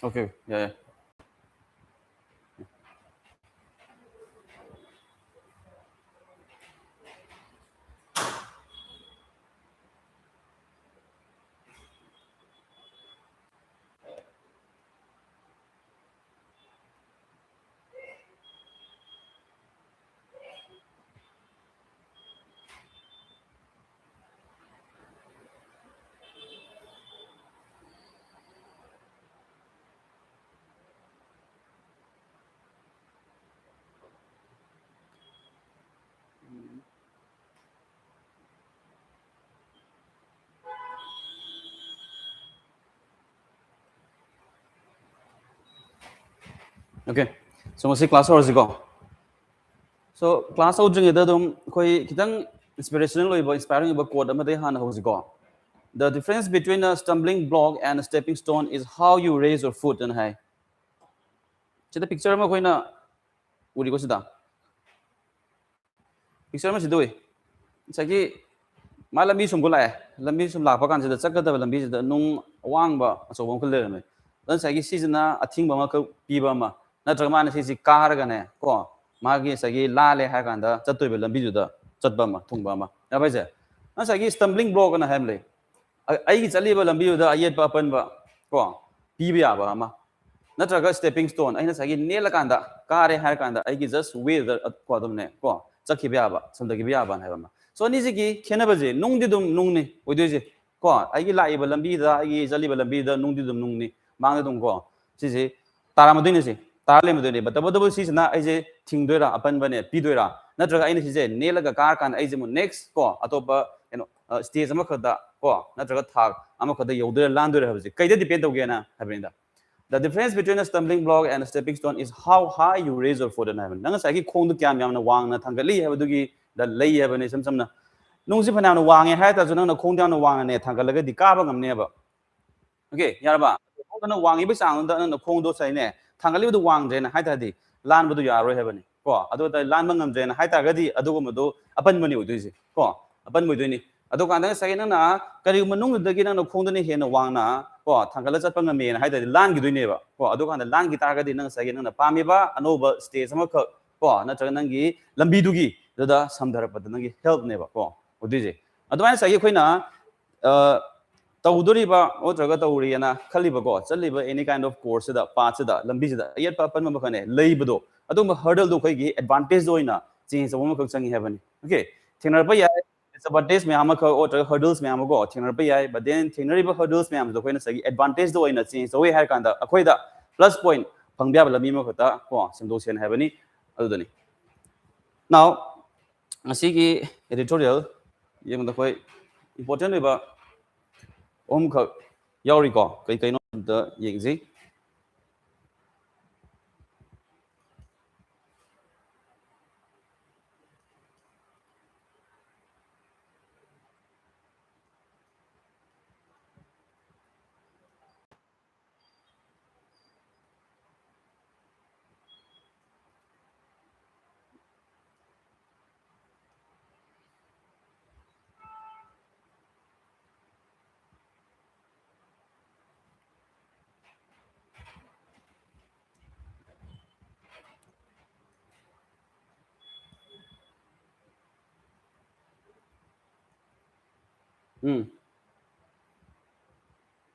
Okay, yeah. Okay, so we see class hours ago. So class out during the koi kitang inspirational inspiring about quote amade han hours ago. The difference between a stumbling block and a stepping stone is how you raise your foot and high. Chita picture ma koi na uri ko sida. Picture ma sidoi. Sagi ma lambi sum ko lai. Lambi sum la pa kan sida chakka da lambi sida nung wang ba so bong ko le me. Dan sagi season na athing ba ma ko pi ba ma. Na drama na si car ga ne ko. Magi sagi la le ha kan da chatoi ba lambi ju da chat ba ma thung ba ma. Ya bai je. Na sagi stumbling block na ham le. Ai chali ba lambi ju da ayet pa pan ba ko pi ba ba ma. Natraga stepping stone aina sagi nela kanda kare har kanda ai just way the ko dum ne ko chakhi bya ba samda gi bya ba na ba so ni ji gi khena ba je nung di dum nung ni oi je ko ai gi lai ba lambi da ai jali ba lambi da nung di dum nung ni mang da dum ko si ji tara ma doi ne si tara le ma doi ne ba ta ba si na ai je thing doi ra apan ba ne pi doi ra natraga ai ni si je nela ga kar kan ai je mu next ko atopa stage ama khada ko natraga thak ama khada yodre lan doi ra ba ji kai da depend do ge na habin da. The difference between a stumbling block and a stepping stone is how high you raise your foot in heaven. Nang sai ki khong du kyam yam na wang na thangali ha du gi da lei ha ne sam sam na nung si phana na wang e ha ta chu nang na khong na wang ne thangal ga di ka ba ngam ne ba. Okay, yar ba. Khong na wang i ba sang da na khong do sai ne thangali du wang je na ha ta di lan ba du ya ro ha ba ni. Ko adu da lan ba ngam je na ha ta ga di adu ma du apan ma ni u du ji. Ko apan mu du ni. Adu kan da sai nang na kari manung da gi nang na khong da ni he na wang na ko thangala chat pang me na hai da lan gi dui ne ba ko adu kan lan gi tar ga di nang sa gi nang na pa mi ba anoba stage sama kha ko na chang nang gi lambi du gi da samdhar pa nang gi help ne ba ko odi je adu mai sa gi khoina tawduri ba o traga tawri na khali ba ko chali ba any kind of course da pa cha da lambi da yet pa pan ma khane lei ba do adu ma hurdle do khoi gi advantage do ina change so ma khak changi heaven okay thingnar pa ya disadvantage me ama ko or hurdles me ama go thingnar pa yai but then thingnar ba hurdles me am do koina sagi advantage do ina change so we har kan da akhoi da plus point phangbya ba lami ma khata ko simdo sen have ni adu ni now asi ki editorial yeng da khoi important ba om kha yauri ko kai kai no da yeng ji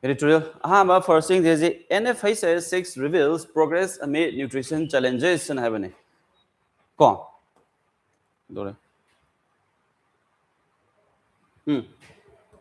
editorial first thing is NFHS 6 reveals progress amid nutrition challenges and have ni ko dore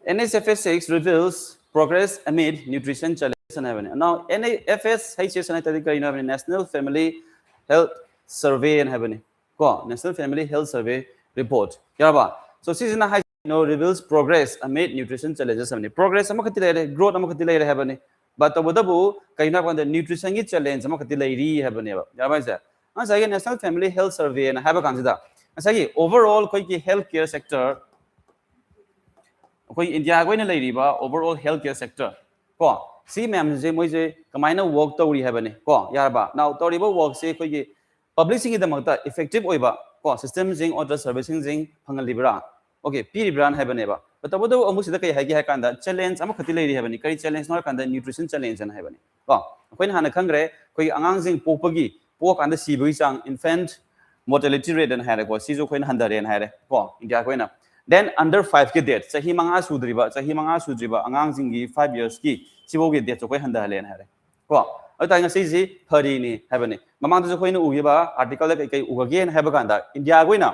NSFS 6 reveals progress amid nutrition challenges and have ni now NFHS and I National Family Health Survey and have ni ko National Family Health Survey report yaraba so season high reveals progress amid nutrition challenges amni progress ama khati lai growth ama khati lai have ni but bodabu kaina kan the nutrition gi challenge ama khati lai ri have ni ba ya ba sa asa ge National Family Health Survey and have kan da asa ge overall koi ki healthcare sector koi India koi na lai ri ba overall healthcare sector ko si ma'am je moi je kamaina work to ri have ni ko ya ba now to ri ba work se koi ki publishing gi da makta effective oi ba ko system jing or the servicing jing phangal libra okay piri brand have neba but tabado amu sida kai hagi hakanda challenge ama khati leiri habani kari challenge no kanda nutrition challenge na habani ko akoin hana khangre koi angang jing pokpagi pok kanda sibui chang infant mortality rate and hare ko sijo koin handare and hare ko india koina then under 5 ki date sahi manga sudriba angang jing gi 5 years ki sibo gi date ko handale and hare ko ata nga si phari ni habani mamang to koin u ba article kai kai u again have kanda india koina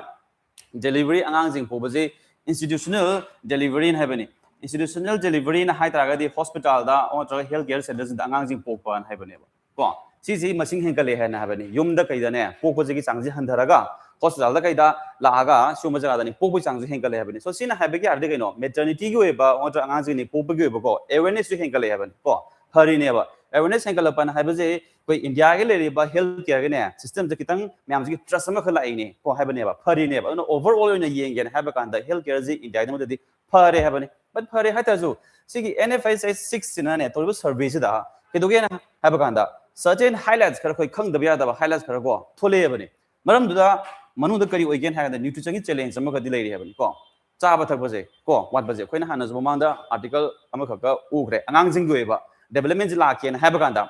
delivery angang jing pobaje institutional delivery in habani institutional delivery na hai taraga di hospital da or healthcare centers da angang jing pokpa an habani ko si masing henkale ha na habani yum da kai da ne pokpa ji changji handaraga hospital da kai da laaga suma jaga da ni pokpa changji henkale habani so sina habagi arde kai no maternity gi oba or angang jing ni pokpa gi oba ko awareness ji henkale habani ko hari ne ba awareness henkale pan habaje koi india ge le ba healthcare ge ne system je kitang myam ji trust ma khala ai ne ko habani ba hari ne ba no overall na yeng gen haba kan da healthcare ji india da di phare habani but phare ha ta ju sigi nfis 6 sina ne to service da ke do ge na haba kan da certain highlights khar koi khang da ya da highlights khar ko thole habani maram du da manu da kari oigen ha da nutrition challenge ma ka di lai habani ko cha ba thak ba je ko wat ba je koi na hana ju mang da article ama kha ka u khre angang jing gi ba development ji la ke na haba kan da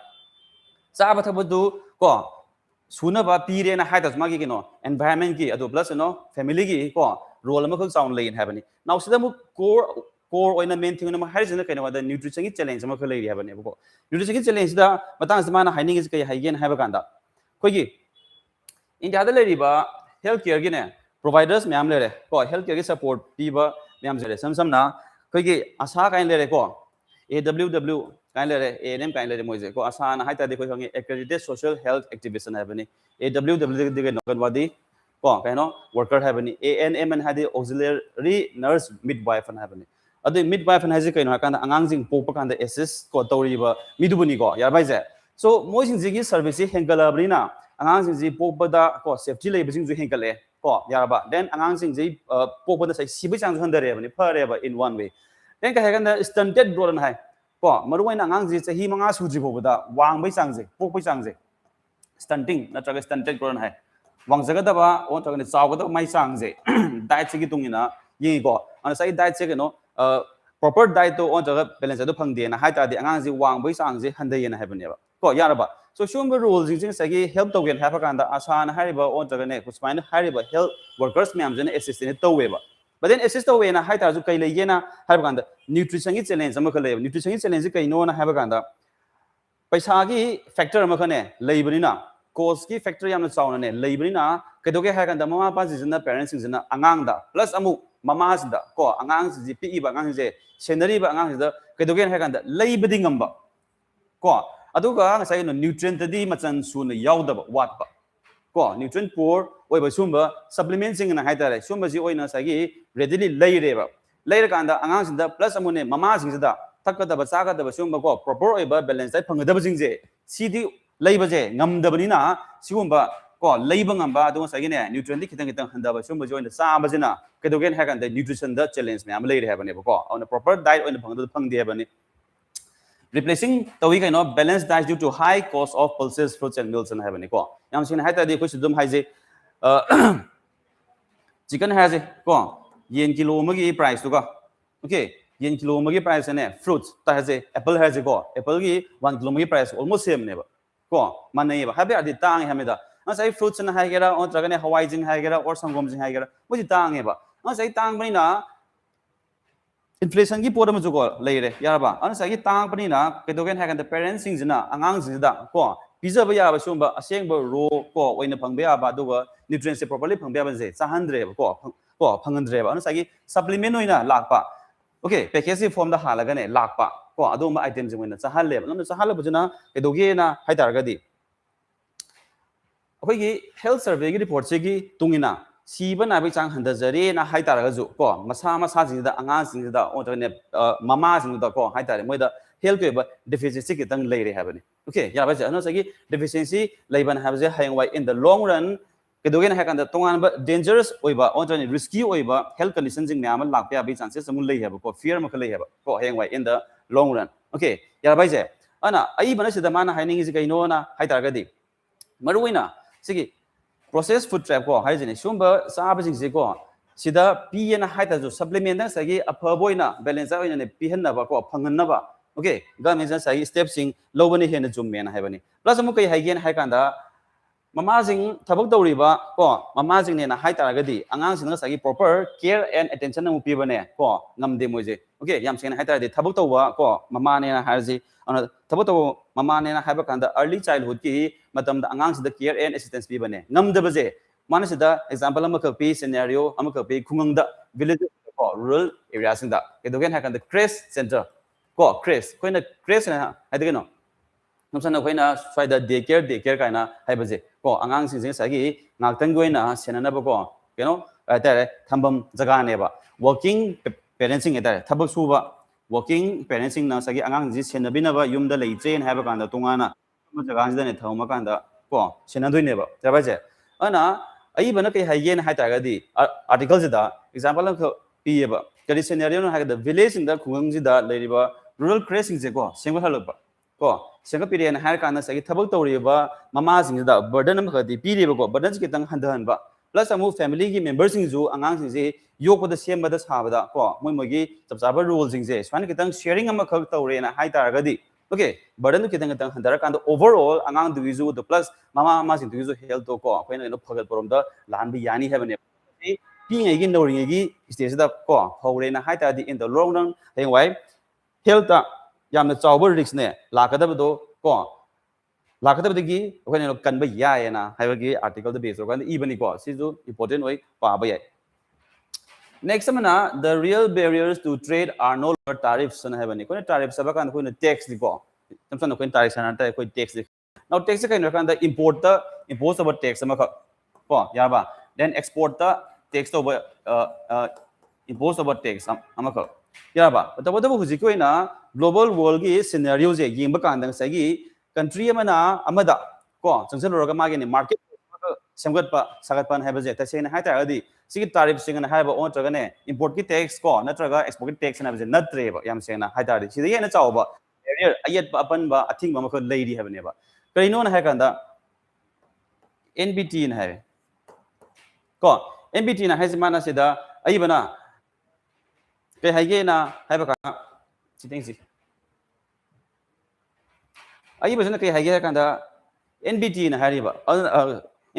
cha ba thak ba du ko suna ba pire na hai da ma gi no environment gi adu plus no family gi ko role ma khak sound lai habani now sida mu core oina main thing na ma hai jina kai na da nutrition gi challenge ma kha lai habani ko nutrition gi challenge da matang sama na haining is kai haigen haba kan da koi gi india da lai ri ba healthcare gi ne providers myam le re ko healthcare gi support pi ba myam je re sam na koi gi asa kai le re ko aww kai le re anm kai le re moi je ko asa na hai ta de koi hangi accredited social health activist na habani aww de no kan wadi ko kai no worker habani anm and hadi auxiliary nurse midwife na habani adu midwife na haji kai no kan angang jing pok kan da assist ko tori ba midubuni ko yar bai je so moi jing ji gi service hengala brina angang jing ji pok ba da ko safety lei bijing ju hengale ko yar ba then angang jing ji pok ba da sai sibi chang handare ba ni phare ba in one way then kai kan da stunted growth na hai ko maruai na angang ji chahi manga suji bo da wang bai chang je pok bai chang je stunting na traga stunted growth na hai wang jaga da ba on traga ni chaw ga da mai chang je diet chi gi tungina yi ko ana sai diet che no proper diet to on traga balance do phang de na hai ta de angang ji wang bai chang je handai na hai ba ne ba ko yar ba so shom rules jing sagi help to gen have kan da asan hai ba on traga ne kusmain hai ba health workers myam jene assist ne to we ba but then assist to we na hai ta ju kai le ye na hai ba kan da nutrition gi challenge ma khale nutrition gi challenge kai no na hai ba kan da paisa gi factor ma khane lei bani na cost ki factor yam na chaw na ne lei bani na kai do ge hai kan da mama pa ji na parents sing na angang da plus amu mama da ko angang ji pi ba angang je scenery ba angang da kai do ge hai kan da lei badi ngam ba ko aduga ngasai no nutrient di machan su na yaw da wat ba ko nutrient poor oi ba sumba supplement sing na hai ta re sumba ji oi na sa gi readily lei re ba lei ra kan da angang sing da plus amu ne mama sing da thak ka da ba sa ka da ba sumba ko proper oi ba balance dai phang da ba jing je si di lei ba je ngam da ba ni na sigumba ko lei ba ngam ba adu sa gi ne nutrient di kitang handa ba sumba ji oi na sa ba jina ke do gen ha kan da nutrition da challenge me am lei re ha ba ne ba ko on proper diet oi na phang de ba ni replacing tawi kai no balanced diet due to high cost of pulses fruits and meals and have ni ko yam sin hai ta di ko sudum hai je chicken ha je ko yen kilo ma gi price to ko okay yen kilo ma gi price ne fruits ta ha je apple ha je ko apple gi 1 kilo ma gi price almost same ne ba ko manai ba ha ba di tang ha me da na sai fruits na hai gera on traga ne hawai jing hai gera or sangom jing hai gera mo ji tang he ba na sai tang bani na inflation gi podam ju ko lei re ya ba an sa gi tang pani na ke do gen ha kan the parents sing jina angang jing da ko pizza ba ya ba sum ba aseng ba ro ko oina phang ba ba do ga nutrients properly phang ba je cha handre ba ko phang handre ba an sa gi supplement oina lak pa okay package form da hala ga ne lak pa ko ado ma item jing oina cha hal le ba no cha hal ba jina ke do ge na hai tar ga di akoi gi health survey gi report che gi tungina siba na bai chang handa jare na hai tar ga ju ko masa jing da anga jing da on ne mama jing da ko hai tar moi da health ke ba deficiency ke tang lei re ha ba ni okay ya ba ja no sagi deficiency lei ban ha ba je hang wai in the long run ke do gen ha kan da tongan ba dangerous oi ba on ne risky oi ba health condition jing me am lak pa bai chances samu lei ha ba ko fear ma khlei ha ba ko hang wai in the long run okay ya ba je ana ai ba na sida mana hai ning is kai no na hai tar ga di maruina sigi processed food trap ko hai jene sumba sa ba jing se ko sida P and height as supplement and say a perboina balance out in a P and never go Panganava. Okay, government say steps in low in the zoom and heaven. Plus a muka again haikanda. Mamazing tabak doriba ko mamazing ne na high taragadi angang sing sa proper care and attention ng pibane ko ngamde moje okay yam sing high taragadi tabak tawa ko mama ne na harji ana tabak tawa mama ne na haiba kanda early childhood ki matam da angang sida care and assistance pibane ngamde baje mana sida example am ka pi scenario am ka pi khungang da village ko rural area sing da kedogen hakanda crash center ko crash ko na crash na haidageno namsan akoina swaida daycare kaina haibaje ko angang sing sagi ngaktan goina senana ba ko keno tare thambam jaga ne ba working parenting etare thabak suba working parenting na sagi angang ji senabina ba yumda lei train haiba kanda tungana jaga ji ne thawma kanda ko senadoi ne ba tabaje ana ai bana kai hayen hai ta ga di article da example ko pi ba kari scenario no ha da village in da khung ji da lei ba rural crashing je ko sengwa halok ba ko senga period hire kana sagi thabak tawriba mama sing da burden am khadi piriba ko burden ki tang handan ba plus amu family ki members sing ju angang sing je yok da sem da sa da ko moi moi gi chapchaba rules sing je swan ki tang sharing am khak tawre na hai tar gadi okay burden ki tang handara kan overall angang du ju the plus mama sing du ju health to ko ko no phagal porom da lan bi yani have ne pi ngai gi no ring gi stage da ko hore na hai ta di in the long run heng wai health yamna chawba risk ne lakadabdo ko lakadabdagi when kan ba ya na haibagi article the base kan even ko sizu important way pa ba ya next samana the real barriers to trade are no longer tariffs na haibani ko tariffs ba kan ko tax di ko samsan ko tariffs na ta ko tax di now tax ka kan the import the impose about tax ma ko ya ba then export the tax over impose about tax amaka ya ba but huji ko ina global world gi scenario je yeng ba kan dang sagi country amana amada ko changsan roga ma gi ni market samgat pa sagat pan haiba je ta sen hai ta adi sigi tariff sing na haiba on traga ne import ki tax ko na traga export ki tax na je na tre ba yam sen na hai ta adi sida ye na chaw ba barrier ayat ba apan ba athing ba ma ko lady have ne ba kai no na hai kan da nbt na hai ko nbt na hai mana sida ai bana kai hai ge na hai ba ka si ai ba jana kai hai ge kan da nbt na hai ba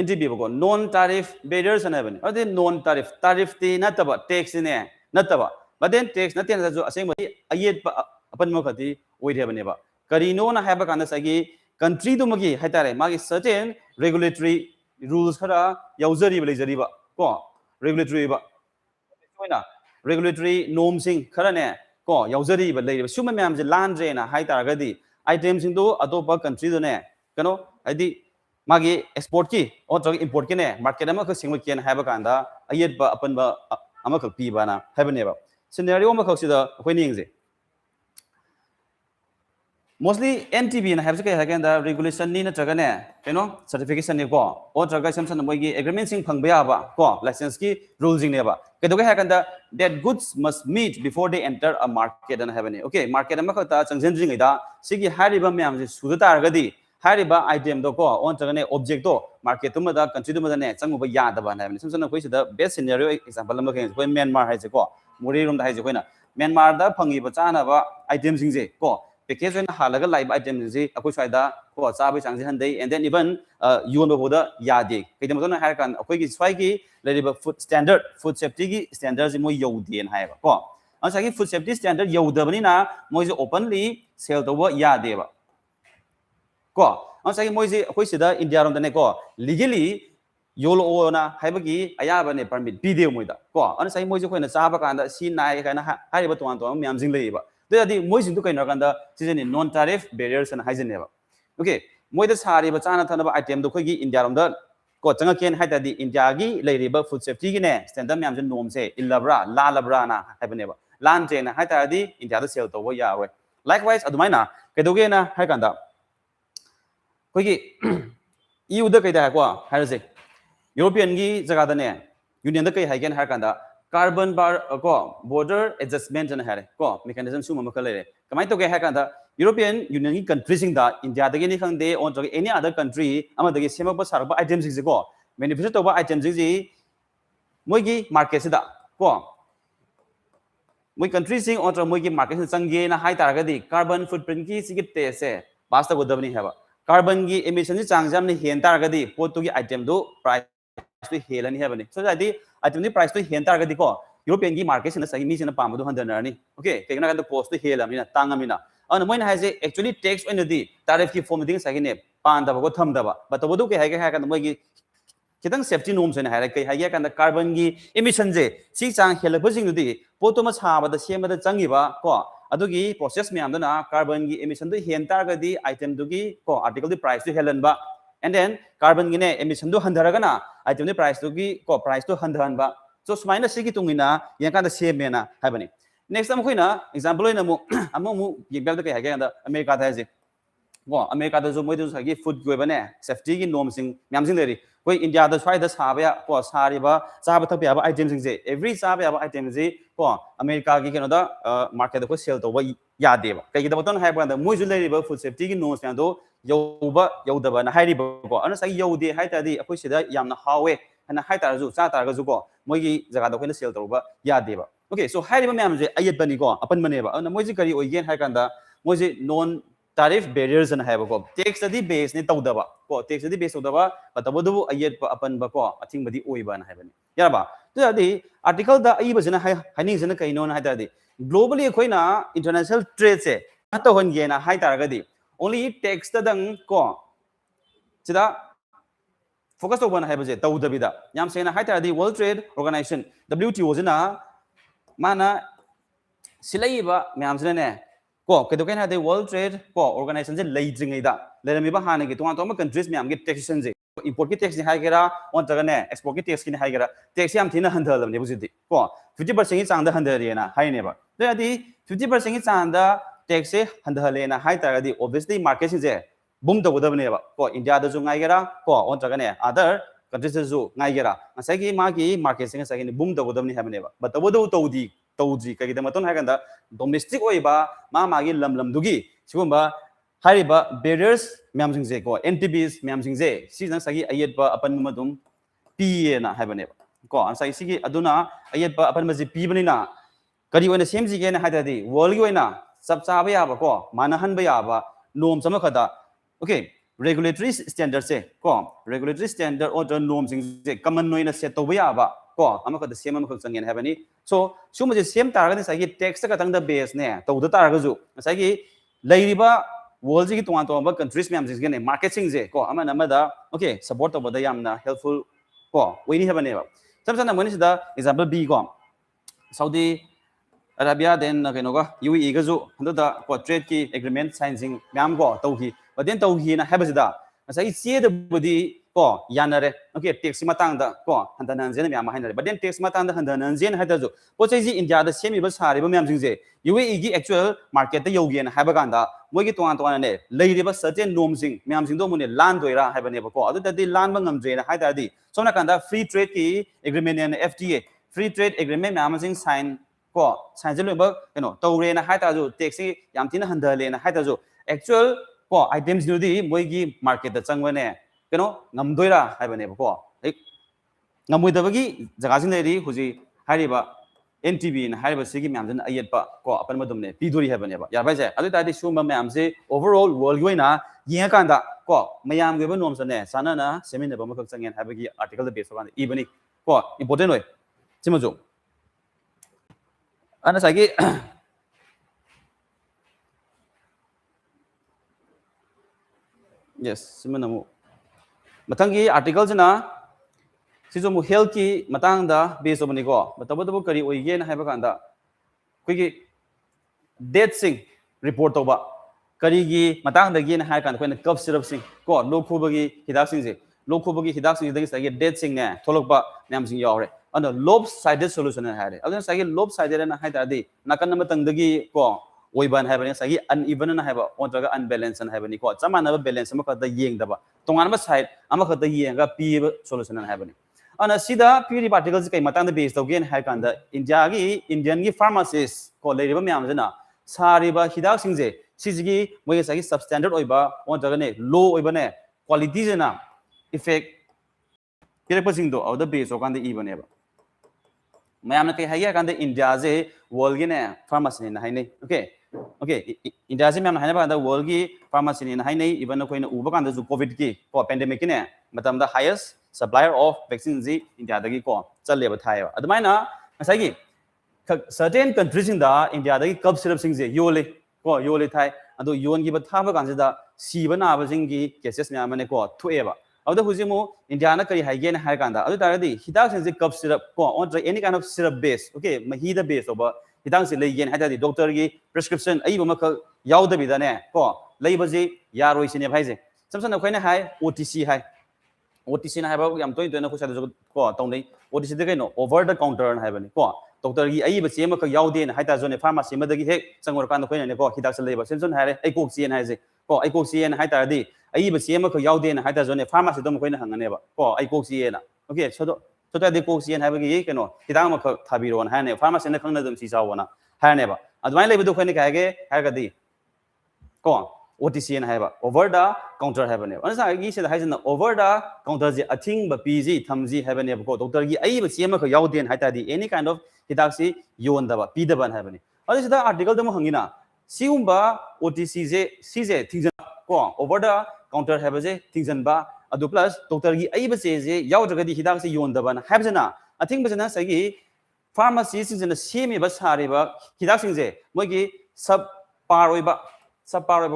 NTB ko non tariff barriers na bani ade non tariff ti na taba tax ne na taba but then tax na ten ju aseng ba ayet pa apan mo khati oi the bani ba karino na ha ba kan sagi country du magi haitare magi certain regulatory rules khara yauzari ba lejari ba ko regulatory ba koina regulatory norms sing khara ne ko yauzari ba lei ba suma myam je lan je na haitar ga di items sing do atopa country do ne kano adi magi export ki or import ki ne market ama ko singwa kian haiba kanda ayet ba apan ba ama ko pi ba na haiba ne ba scenario ma ko sida khoi ning je mostly NTB na have kai hagen da regulation ni na traga ne certification ni ko or traga samsan moi gi agreement sing phang ba ba ko license ki rules ne ba ke do ga hagen da that goods must meet before they enter a market and have ne okay market ama ko ta changjen jing da sigi hari ba myam je su da tar ga di hari ba item do ko on traga ne object do market tu ma da country tu ma da ne chang ba ya da ba na samsan ko sida best scenario example ma ke ko Myanmar hai je ko muri rom da hai je ko na Myanmar da phangi ba cha na ba item sing je ko package na halaga live item ji akoi swaida ko cha bai chang ji han dei and then even yuan ba boda ya de kai dem na har kan akoi gi swai gi leriba food standard food safety gi standard ji moi yau den hai ba ko an sa gi food safety standard yau da bani na moi ji openly sell to ba ya de ba ko an sa gi moi ji akoi sida India rom da ne ko legally yolo na hai ba gi aya ba ne permit bi de moi da ko an sa gi moi ji khoi na cha ba kan da si nai kai na hai ba tuan to myam jing lei ba the moi jing to kai na kan da season non tariff barriers and hygiene ba okay moi da sari ba chana thana ba item do khoi gi India rom da ko changa ken hai da di India gi lei ri ba food safety gi ne standard myam jin norm se illabra la labra na hai ba ne ba lan che na hai ta di India da sell to ba ya roi likewise adumai na kai do ge na hai kan da khoi gi EU da kai da ko hai ra se European gi jaga da ne union da kai hai gen har kan da carbon bar ko border adjustment na hare ko mechanism suma makale kamai to ge ha kan da European Union gi country sing da India da ge ni khang de on to any other country ama da ge sema ba sar ba items ji ko manufacture to ba items ji मोगी market सिदा को मोई country सिंग और मोगी market से चंगे ना high तारगदी carbon footprint की सिगी test से पास तक उदबनी है कार्बन की एमिशन से चांग जाम ने हेन तारगदी पोत की आइटम दो प्राइस तो हेलनी है बनी सो जाती आइटम दी प्राइस तो हेन तारगदी को यूरोपियन की मार्केट से सही मीसे पाम दो हंदरनी ओके कहीं ना कॉस्ट तो हेलमीना तांगमीना और मोइन है एक्चुअली टैक्स ओनदी तारिफ की फॉर्म दी सही ने पांदब को थमदब बतबदु के है मोगी खितंग सेफ्टी नॉर्म्स ने है कई है कांदा कार्बन की एमिशन जे सी चांग हेलबसिंगदि पोतोम साबद सेमद चंगिबा को अदुगी प्रोसेस म्यामदना कार्बन की एमिशन दु हेन तारगदि आइटम दुगी को आर्टिकल दि प्राइस दु हेलनबा एंड देन कार्बन की ने एमिशन दु हंधरगना आइटम दि प्राइस दुगी को प्राइस दु हंधरनबा सो स्माइना सिगी तुंगिना यंकांदा सेमेना हाबनी नेक्स्ट टाइम खोइना एग्जांपल ओइना मु अमु येबदा कई है कांदा अमेरिका दा है वो अमेरिका दा जो मोइदु सगी फूड की बने सेफ्टी की नॉर्म्स म्यामसिंग लेरी कोई इंडिया दा स्वाइदा साबया को सारिबा चाबा थप याबा आइटम सिंग जे एवरी चाबा याबा आइटम जे को अमेरिका की केनो दा मार्केट को सेल तोबा यादेबा कई दा बतन हाइबा दा मोइजु लेरिबा फूड सेफ्टी की नॉर्म्स यादो यौबा यौदबा ना हाइरिबा को अन सगी यौदे हाइतादी अखोइ सिदा यामना हावे हना हाइतारजु चा तारगजु को मोइगी जगह दा कोइना सेल तोबा यादेबा ओके सो हाइरिबा म्याम जे अयत बनी को अपन बनेबा अन मोइजि करी ओइगेन हाइकांदा मोइजि non tariff barriers and have ko tax the base ne tawdaba ko tax the base tawdaba batabodu ayet apan ba ko athing badi oiba na have ni yaraba to adi article da ai bajana haning jana kaino na haida di globally koina international trade se to hon ge na hai taraga di only tax da dang ko sida focus to one have je tawdabi da yam se na hai tara di world trade organization WTO jana mana silaiba myam jana ne को कदो कहना है world trade को organisation से लेजिंगैदा लेरमीबा हाने की तोंगा तोंगा countries में हमके taxation जे import की टैक्स नि हाइगेरा ऑन तगने एक्सपोर्ट की टैक्स नि हाइगेरा टैक्स याम थिना हंधलमने बुजिदि को 50% की चांग दा हंधरियना हाइनेबा तो यदि 50% की चांग दा टैक्स से हंधलेना हाइ तागदि ऑब्वियसली मार्केट से बूम तगदबनेबा को इंडिया दा जो गाइगेरा को ऑन तगने अदर कंट्रीज जो गाइगेरा सगी मागी मार्केट से सगी बूम तगदबने हाबनेबा बतबदो तौदी तौजी कई मतन है डोमेस्टिक मा मागी लम लमदुगी सिगुम्बा हारिबा बैरियर्स म्यामसिंग जे को एनटीबीस म्यामसिंग जे सिजन सगी अयेतबा अपन मदुम पीएना हाबने को सगी सिगी अदुना अयेतबा अपन मजी पीबनिना करी ओइना सेमजिगे ना हाइदादी वर्ल्ड की ओइना सब चाबा याबा को मानहनबा याबा नॉर्म सम खदा ओके रेगुलेटरी स्टैंडर्ड से को रेगुलेटरी स्टैंडर्ड और नॉर्म जे कमन ओइना सेट तोबा याबा को अमखद सेम अमखद चंगेन हाबनी सो सुमजे सेम तारगनि सगी टेक्स्ट का तंग द बेस ने तौद तारगजु सगी लैरिबा वर्ल्ड जी की तोंगा तोंबा कंट्रीज में हमजिगे ने मार्केटिंग जे को अमन अमदा ओके सपोर्ट तौबदा यामना हेल्पफुल को वेनी हाबनेबा सब जना मनि सिदा एग्जांपल बी को सऊदी अरेबिया देन केनो को यूएई गजु हंददा को ट्रेड की एग्रीमेंट साइनिंग म्याम को तौही बदेन तौही ना हाबजिदा सगी चेदबदी को यानरे ओके टैक्स मतंग दा को हंदननजेन म्याम हाइनरे बदेन टैक्स मतंग दा हंदननजेन हाइदाजु पोचैजी इंडिया दा सेमिबा सारिबा म्याम जिंजे यूएई की एक्चुअल मार्केट दा योगेन हाइबा गांदा मोगी तोंगा तोंगा ने लेरिबा सर्टेन नॉर्म जिंग म्याम जिंग दो मुने लान दोइरा हाइबनेबा को अदु ददि लान बा ngamjena हाइदादी सोना कांदा फ्री ट्रेड की agreement and FTA free trade agreement म्याम जिंग साइन को साइन जलोबा केनो तौरेना हाइदाजु टैक्स याम थिना हंदलेना हाइदाजु एक्चुअल को आइटम्स नुदी मोगी मार्केट दा चंगवने केनो ngamdoira haibane ko like ngamuidabagi jagasin leri huji hariba NTB na hariba sigi myamjan ayetpa ko apan madumne pidori haibane ba yarbai je adu tadi suma myam se overall world goina yenga kanda ko mayam ge ba norms ne sana na seminar ba makak changen haibagi article the base ba ibani ko important oi simajo ana sagi yes simanamu Matangi article जना सिजोमु health की मतंग दा base ओबनी को मतबदबो करी ओइगे ना हाइबा कांदा कोइगी date सिंग report तोबा करीगी मतंग दगी ना high कांदा कोइना कफ सिरप सिंग को लोखुबगी हिदाक सिंग जे लोखुबगी हिदाक सिंग दगी सगे डेट सिंग ने थोलकबा नाम सिंग यावरे अन लोब साइडेड सॉल्यूशन हाइरे अदन सगे लोब साइडेड ना हाइदादी नाकन मतंग दगी को ओइबान हाइबने सगी अनइवन ना हाइबा ओंत्रगा अनबैलेंस ना हाइबनी को चमानबा बैलेंस अमा खदा येंगदबा तोंगानबा साइड अमा खदा येंगा पीबा सॉल्यूशन ना हाइबनी अन सिदा पीरी पार्टिकल्स कई मतंग द बेस तोगेन हाइ कांदा इंडिया की इंडियन की फार्मासिस्ट को लेरिबा म्याम जना सारिबा हिदाक सिंजे सिजिगी मोय सगी सबस्टैंडर्ड ओइबा ओंत्रगा ने लो ओइबने क्वालिटी जना इफेक्ट पिरपसिंग दो अव द बेस ओकांदा इबनेबा mayam na kai haya kan da India je world gi ne pharmacy na hai nei okay India je mayam na hai na kan da world gi pharmacy na hai nei even na koi na uba kan da ju covid ki ko pandemic ki ne matam da highest supplier of vaccine ji India da gi ko challe ba thai ba admai na ngasai gi certain countries in the India da gi cup syrup sing je yole thai ado yon gi ba tha ba kan da si ba na ba jing gi cases mayam ne ko thu e ba Other Huzimu, Indiana Kari Hagen Haganda, other Taradi, he doesn't cup syrup, on any kind of syrup base, okay, Mahida base over, he doesn't lay again, had the doctor prescription, Ayumaka, Yauda Bidane, Labozi, Yaro is in a Haze. Something of kind of high, OTC high. OTC have I'm going to know Tony, what is the over the counter and heaven. Doctor Ayba Yaudi and Haitazon pharmacy, Madagi, somewhere kind of queen and he does labor. Simpson had a cook and has it. I cook and Haitardi. IBPS ko yaudi na haita zone pharmacy dom ko na hanganeba ko ai ko si na okay so that the ko si na ha gi keno hidang ma thabiro na hane pharmacy na khangna dum si sawona haneba adwai le bu ko ni ka ge ha ga di ko OTC na haba over the counter have ne ansa gi se ha na over the counter ji athing ba pg thamji have ne ko doctor gi IBPS ko yaudi na haita di any kind of hidak si yon da ba pi da ban have ne adi da article dum hangina siumba OTC je si je thing ko over the counter have a things and ba adu plus doctor gi ai ba se yaw daga di hidak se yon da ban have na I think ba na sagi pharmacy sing na semi ba sari ba hidak sing je moi gi sub par ba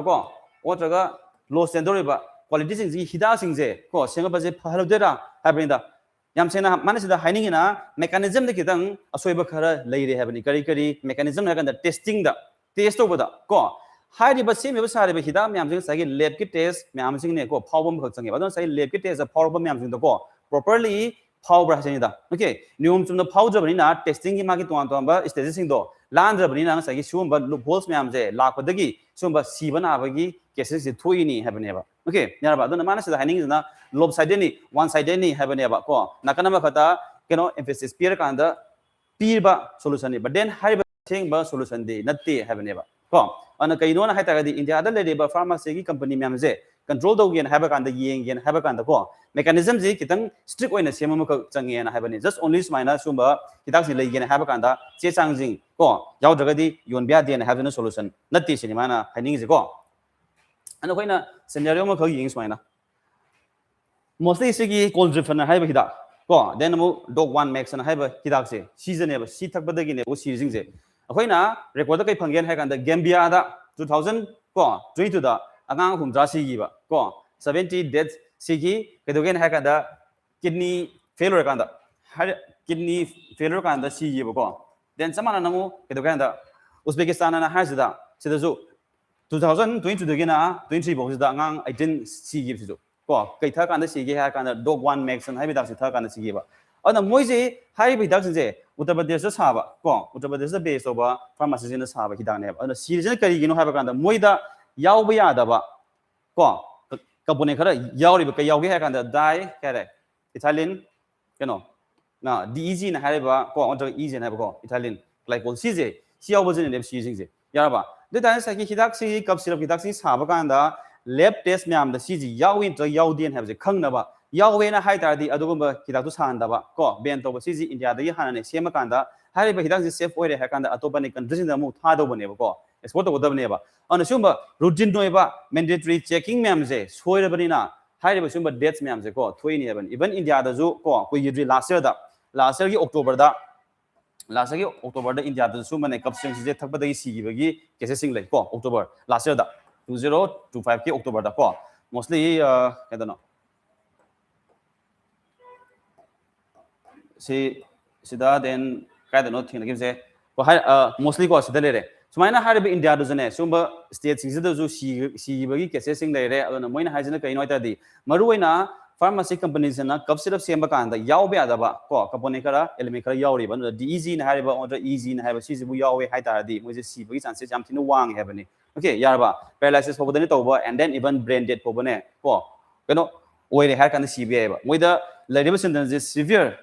ko o daga low standard ba quality sing ji hidak sing je ko senga ba je phalo de ra have da yam se na manis da haining na mechanism de kitang asoi ba khara lai re have ni kari mechanism na kan da testing da test over da ko High but same as Sari Hida, Mamsing Sagi, lab kit test, Mamsing Neko, power Huxing. I don't say lab kit test a power Mamsing the go. Properly power Brasinida. Okay, Num from the powder Brina, testing in market one tomba is testing though. Land of Brina, Sagi, soon but loopholes Mamse, Lakodagi, soon but Sivan Avagi, cases it twinny have never. Okay, Yaraba, don't manage the hanging in a lopsided, one sided have never. Nakanama Kata, emphasis Pierkanda, Pirba solution, but then high thing but solution day, not they have never. On a Kaidona Hatagadi in the other labor pharmacy company Mamze, control the again have a kind of ying and have a kind of core. Mechanisms kitang strict in a Siamaka Changi and Havani, just only minor Sumba, he doesn't lay again have a kind of Chesanging, go, Yaudagadi, Yunbiadi and having a solution, not this in Mana, Haning is a go. And when a scenario Mako Yings Mina mostly Sigi cold drift and have a hida. Go, then dog one makes and have a hidaxi, season ever, see Takbadagin, was using it. Ahoina record kai phanggen hai kan da Gambia da 2000 ko 22 da angang hum drasi gi ba ko 70 deaths sigi kedogen hai kan da kidney failure kan da kidney failure kan da sigi ba ko then samana namu kedogen da Uzbekistan na ha sida sida zu 2022 da gina 23 bo sida angang 18 sigi sidu ko kai tha kan da sigi ha kan da dog one makes and hai bi da sida kan da sigi ba ana moise hai bi da je Uttar Pradesh Saba, Uttar Pradesh base over pharmacies in the Saba Hidanab, and a series of Karigino have a kind of Moida Yaubiyadaba, Kapunekara, Yauri, Yaugi and the die, Italian, now the easy in Hariba, go on easy and have go, Italian, like all Cize, she was in them using it. Yaraba, the dance like Hidaxi, cup syrup Hidaxi, Sabaganda, lab test meam, the CZ, Yawin to Yaudian have the Kangnaba. Yahweh na haita di adugumba kidatu sandaba ko bento basi India da yahana semakanda hari ba hidang safe way hakanda atoba ni countries da mu thado bane ko export ko dabne ba on sumba routine no ba mandatory checking mem je soi bani na hari ba sumba dates mem je ko thoi ni ban even India da ju ko ko yidri last year ki October da India da sumba ne caption je thakba da si gi bagi cases sing lai ko October last year da 2025 ki October da ko mostly I don't know see that then kind of nothing gives a mostly cost the so mine had be India doesn't sumba states is the see bagi cases there on moina has in a kainoita di maruina pharmacy companies and a cup syrup sembakanda yaube adaba ko kaponekara elemekara yauri but the easy in hariba or the easy in have a season yawe haita di which is see bagi chances am tinu wang heaven okay yarba paralysis for the over and then even brain dead for bone ko where they had kind of CBA with the labor sentence is severe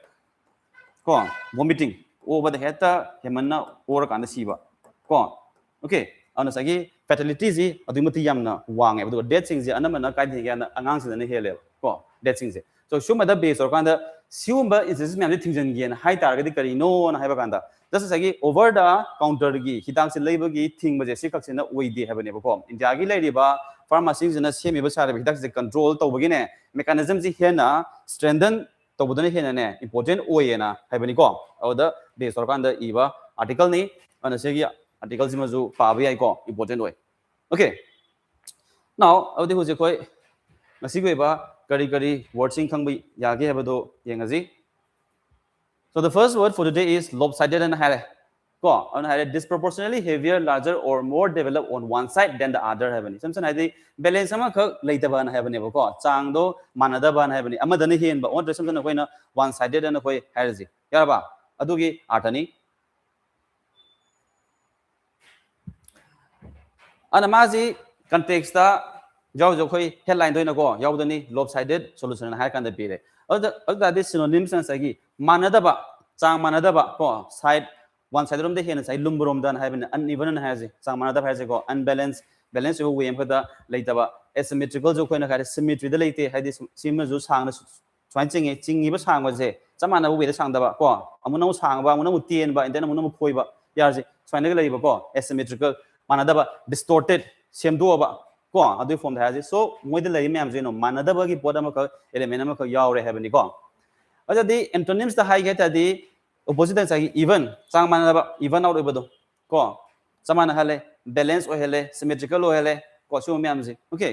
vomiting over the head hemana or kan siba ko okay ana sagi fatalities adumati yamna wang death things anamana kai thing angang sin ne hele ko death things so sumada base or kanda siumba instances myam thingjan gen high target kari no na haiba kanda just sagi over the counter gi hitang se labor gi thing baje si kaksena oide have ne ko india gi lai ba pharmacy jena semi ba sare hitak se control to bagi ne mechanism ji hena strengthen to budane hena ne important oye na haiba ni ko oda base or kanda iba article ni ana se gi article ji maju pa ba yai ko important oy okay now odi hu je koi ngasi ko ba kari word sing khang bi ya ge habado yengaji so the first word for today is lopsided and hare ko on hare disproportionately heavier larger or more developed on one side than the other habani samson hadi balance ama khak leitaba na habani ko chang do manada ba na habani ama dani hen ba on samson ko na one sided and ko hare yaraba adugi atani ana maji context ta jaw jo khoi headline doina ko yawdani lopsided solution na ha kan da pire other this synonyms and sagi manadaba chang manadaba ko side one side rom de hen side lumburom dan ha bin uneven na ha ji chang manadaba ha ji ko unbalanced balance over way em khada leitaba asymmetrical jo khoi na ka symmetry da leite ha di sim jo sang na swan chingi ba sang ba je chamana bu we da sang da ba ko amuna sang ba amuna tien ba enten amuna khoi ba yar ji swan ga leiba ko asymmetrical manadaba distorted semdo ba ko adu form da ha ji so moi de lai myam je no manadaba gi podam ka element am ka yaw re ha bani ko aja di antonyms da hai ga ta di opposite sa gi even chang manadaba even out oibado ko samana hale balance o hele symmetrical o hele ko so myam je okay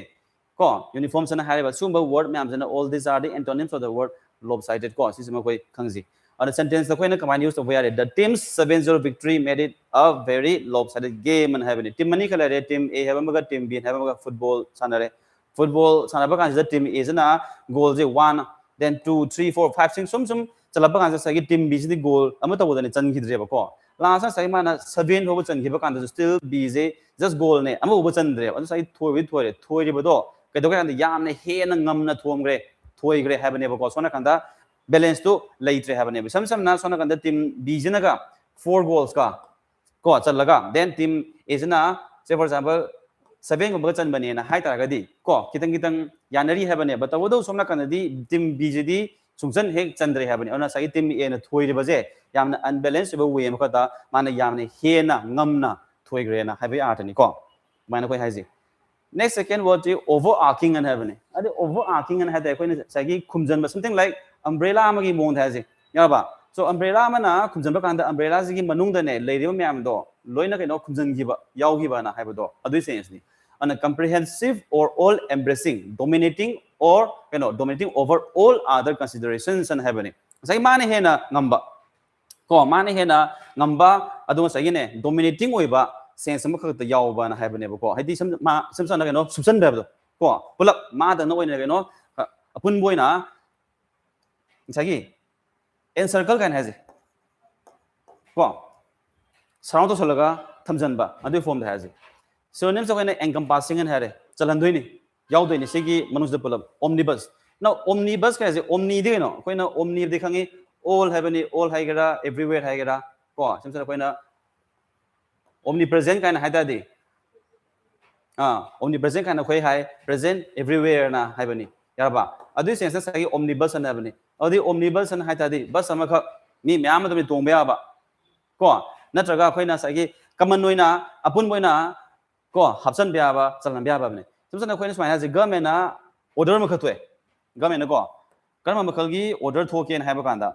ko uniform sana ha ba sumba word myam je all these are the antonyms of the word lopsided ko sisma koi khangji and the sentence the koina command used to where the team's 7-0 victory made it a very lopsided game and having team mani kala team A have maga team B have maga football sanare football sanaba kan the team A na goal je 1 then 2 3 4 5 6 sum chalaba kan sa team B the goal ama to bodani chan khidre ba ko last sa mana 7 ho chan khiba kan still B je just goal ne ama bo chan dre adu sai thoi ri ba do kai do kan yam ne he na ngam na thom gre thoi gre have ne ba ko sona kan da balance to later have ne sam na sona kan da team B je na ga 4 goals ka ko chalaga then team A je na say for example 7 ko ba chan bane na hai ta ga di ko kitang yanari have ne but wodo somna kan di team B je di sungsan hek chandre have ne ona sai team A na thoi ri ba je yamna unbalanced ba way ma ka mana yamne he na ngam na thoi gre na have art ni ko mana koi hai ji next second word is overarching and have ne ade overarching and have koi sai gi khumjan ba something like umbrella ma gi mong ha ji ya ba so umbrella ma na khumjan ba kan da umbrella ji gi manung da ne lei ri ba myam do loina kai no khumjan gi ba yaw gi ba na hai ba do adu sense ni and comprehensive or all embracing dominating or dominating over all other considerations and have ne sai ma ne he na ngamba ko ma ne he na ngamba adu sai ne dominating oi ba sense ma khak ta yaw ba na hai ba ne ba ko hai di sam na kai no subsan da ba ko pulap ma da no oi ne kai no apun boi na sagi encircle kan haje ko surround to salaga thamjan ba adu form da haje synonyms of encompassing and hare chalan doi ni yaw doi ni sigi manus da pulap omnibus now omnibus ka haje omni de no koina omni de khangi all have any all haigara everywhere haigara ko simsa koina omnipresent kind haida di omnipresent kind khoi hai present everywhere na haibani yaraba adu sense sagi omnibus na habani adi omnibus na haita di bus ama kha mi myam da mi tong ba ba ko natraga khoina sagi common noina apun boina ko hapsan bya ba chalan bya ba ne simsa khoina smai ha ji government na order ma khatwe government na ko karma makhal gi order thoken haiba kanda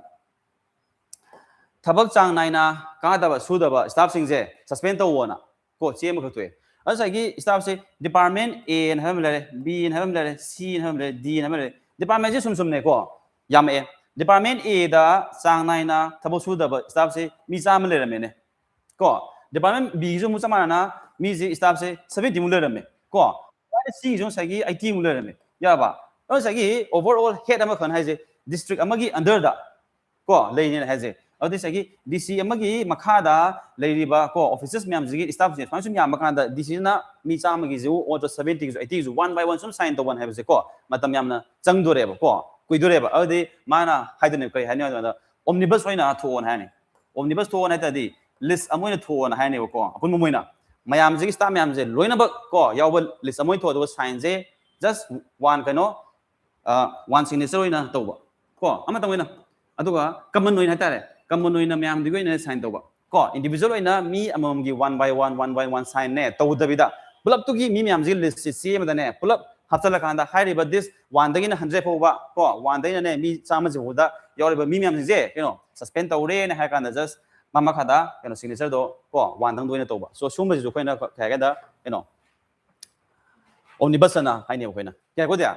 thabak chang naina ka da ba su da ba staff sing je suspend to wona ko che ma khatwe asagi staff se department A and ham le B and ham le C and ham le D and ham le department je sum ne ko yam e department A da chang naina thabak su da ba staff se mi cha ma le rame ne ko department B ju mu cha ma na mi je staff se 70 mu le rame ko C ju sagi IT mu le rame ya ba asagi overall head ama khan hai je district amagi under da ko le ne hai je adi sagi DC amagi makha da leiriba ko offices myam jigi staff je function yam makha da DC na mi cha amagi ju order 70 ju 80 ju one by one sum sign to one have se ko matam yam na chang do re ba ko kui do re ba adi mana haidane kai hani da omnibus hoina thu on hani omnibus thu on ha ta di list amoina thu on hani ba ko apun moina mayam jigi staff myam je loina ba ko yaw ba list amoi thu do sign je just one kano one signature oina tawba ko ama tawina aduga common oina hatare common oina myam di oina sign tawba ko individual oina mi amam gi one by one sign ne tawdabida pulap tu gi mi myam ji list si ma ne pulap hapsala kanda high but this one dagina 100 foba ko one dagina ne mi chama ji huda yoriba mi myam je suspend tawre ne ha kanda just mama khada signature do ko one dang doina tawba so sumba ji koina khaga da omnibus na hai ne koina kya ko dia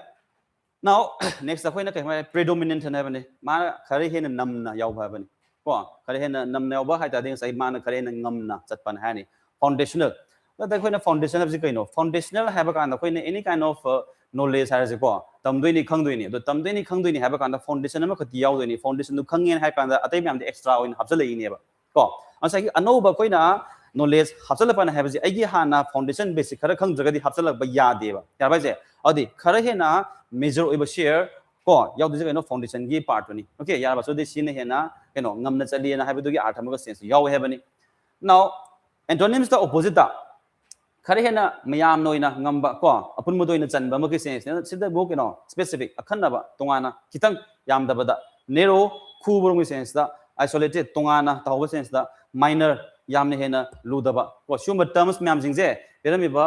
now next akoina kai predominant na bane ma khare he na namna yaw ba bane ko khare he na namna yaw ba hai ta ding sai ma na khare na ngamna chatpan ha ni foundational da koina foundational ji kaino foundational ha ba kan koina any kind of knowledge ha ji ko tamdoi ni khangdoi ni do tamdoi ni khangdoi ni ha ba kan foundation ma khati yaw doi ni foundation du khangen ha kan atai myam de extra oin hapsala ni ba ko asa gi anoba koina knowledge hapsala pan ha ba ji ai gi ha na foundation basic khara khang jaga di hapsala ba ya de ba ya ba je adi khara he na major oiba share ko yaw de no foundation gi part ni okay ya ba so de sin he na ngamna chali na ha ba du gi arthamaga sense yaw he ba ni now antonyms the opposite da khare he na mayam noina ngamba ko apun mo doina chanba ma ki sense sida bo specific akhanna ba tongana kitang yam da ba da narrow khu bor mi sense da isolated tongana taw sense da minor yamne he na ludaba ko shuma terms myam jing je perami ba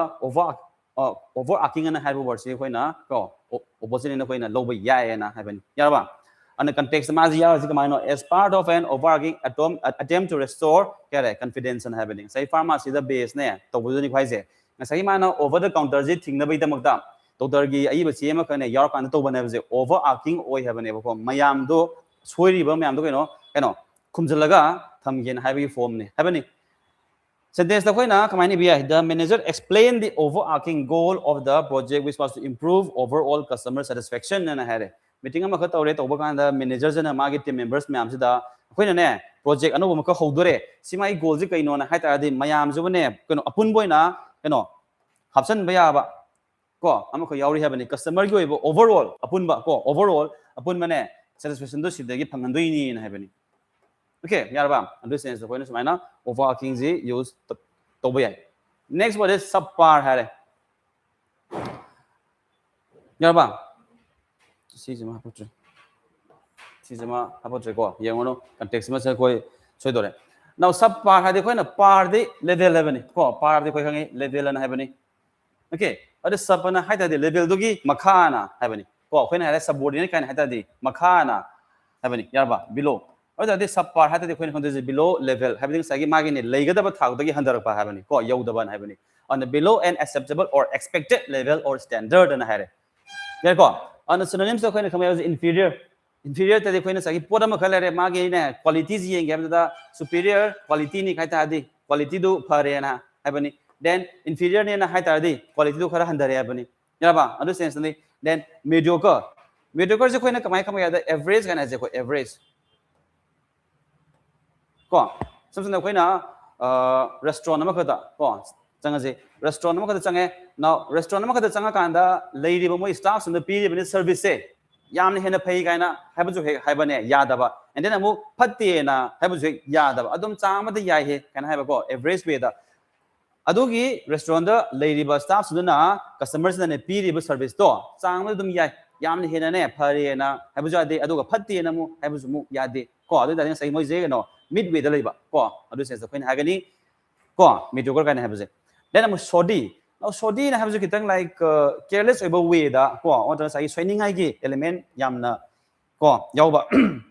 overarching na haibu word se koina ko opposite na koina loba ya na haben yarba and the context ma ji ya ji kamano as part of an overarching attempt to restore kare confidence and happening sai pharmacy the base ne to bu ni khwai je ngasai mana over the counter ji thing na bai da makda doctor gi ai ba che ma khane yar kan to bana je overarching oi haben ba ko mayam do soi ri ba mayam do khumjalaga thamgen haibi form ne habani sentence the manager explained the overarching goal of the project, which was to improve overall customer satisfaction. And I had meeting a the managers and a team members, ma'am, the project. I know Hodore, see my goals, the Mayam Zubane, Apun Boina, Hapsan Bayaba. Go, I'm a have any customer overall, Apunba, overall, Apun Mane, satisfaction, do she they get Panganduini in heaven. Okay, yarba. And this is the point of overarching Z use to next word is subpar hare. Yarba. Seasma Hapotri. Seasma Hapotrico. Yamono, context Masako, Sodore. Now subpar had the coin of par the level 11. Par the coin level and heavenly. Okay, what is subana height at the level dugi, Makana heavenly. When I had subordinate kind of the Makana heavenly. Yarba below. Or that this subpart had the question below level, having Sagi Magini, Legada Tagi Hunter Havani, call Yodaban Havani, on the below and acceptable or expected level or standard and Harry. Therefore, on the synonyms of when it inferior, inferior to the Queen Sagi, Podamakalare Magina, qualities and gave the superior, quality Nikatadi, quality do Parena Havani, then inferior Nina Hatadi, quality do Karahanda Havani. Yaba, understand then mediocre. Mediocre is a Queen of the average and as a average. Something like restaurant restaurant now restaurant lady staffs in the period service yam hen pay kaina have to habane yadaba and then a move patti na have to yadaba adum chama the yai can have a average way the adugi restaurant lady bus staffs na customers and a period service door chama dum yai yam hen ne pari na have to aduga patti na mu have to move yadi ko adu da sai mo je no midway the labor ko adu sense the queen hagani ko mediocre kind have then I'm shoddy. Now shoddy na have kitang like careless about way da ko or sai swinging hai element yamna ko yauba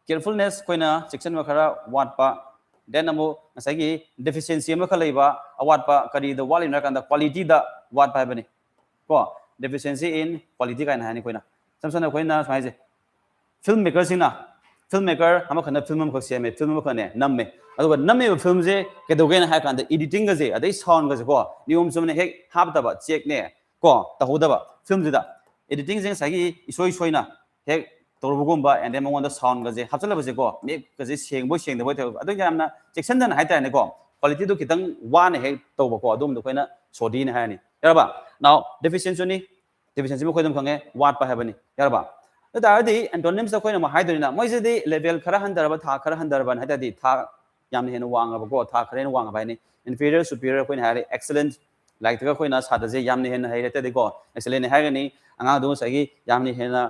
carefulness koina section makara wat pa then amo sai gi deficiency ma khalaiba awat pa kari the wall in the quality da wat pa bani ko deficiency in quality kind hani koina samsana koina sai je filmmaker sina filmmaker हम Khanna film को से में film को ने नम में अदुगा नम में film जे के दोगे ना है कांदे editing का जे अदे sound का जे को नियम सुमने हे हाप दबा check ने को तहो दबा film जे दा editing जे सगी इसोई ना हे तोरबुगुम बा and then मंगों दा sound का जे हाप चला बजे को मे का जे शेंग दबो थे अदो क्या हमना section दन है ताने को quality तो कितंग wan हे तो बको अदुम तो कोई ना सोडी ने है नि यारबा now deficiency में कोई दम खंगे wat pa है बनी यारबा the antonyms of Koina Hydrina, Moisedi, level Karahandar, Karahandar, and Hadadi, Ta Yam Hen Wang of Go, Takaren Wang, inferior, superior, Queen Harry, excellent, like the koina sada je yamni hen hai rete ko excellent hai gani anga do sagi yamni hena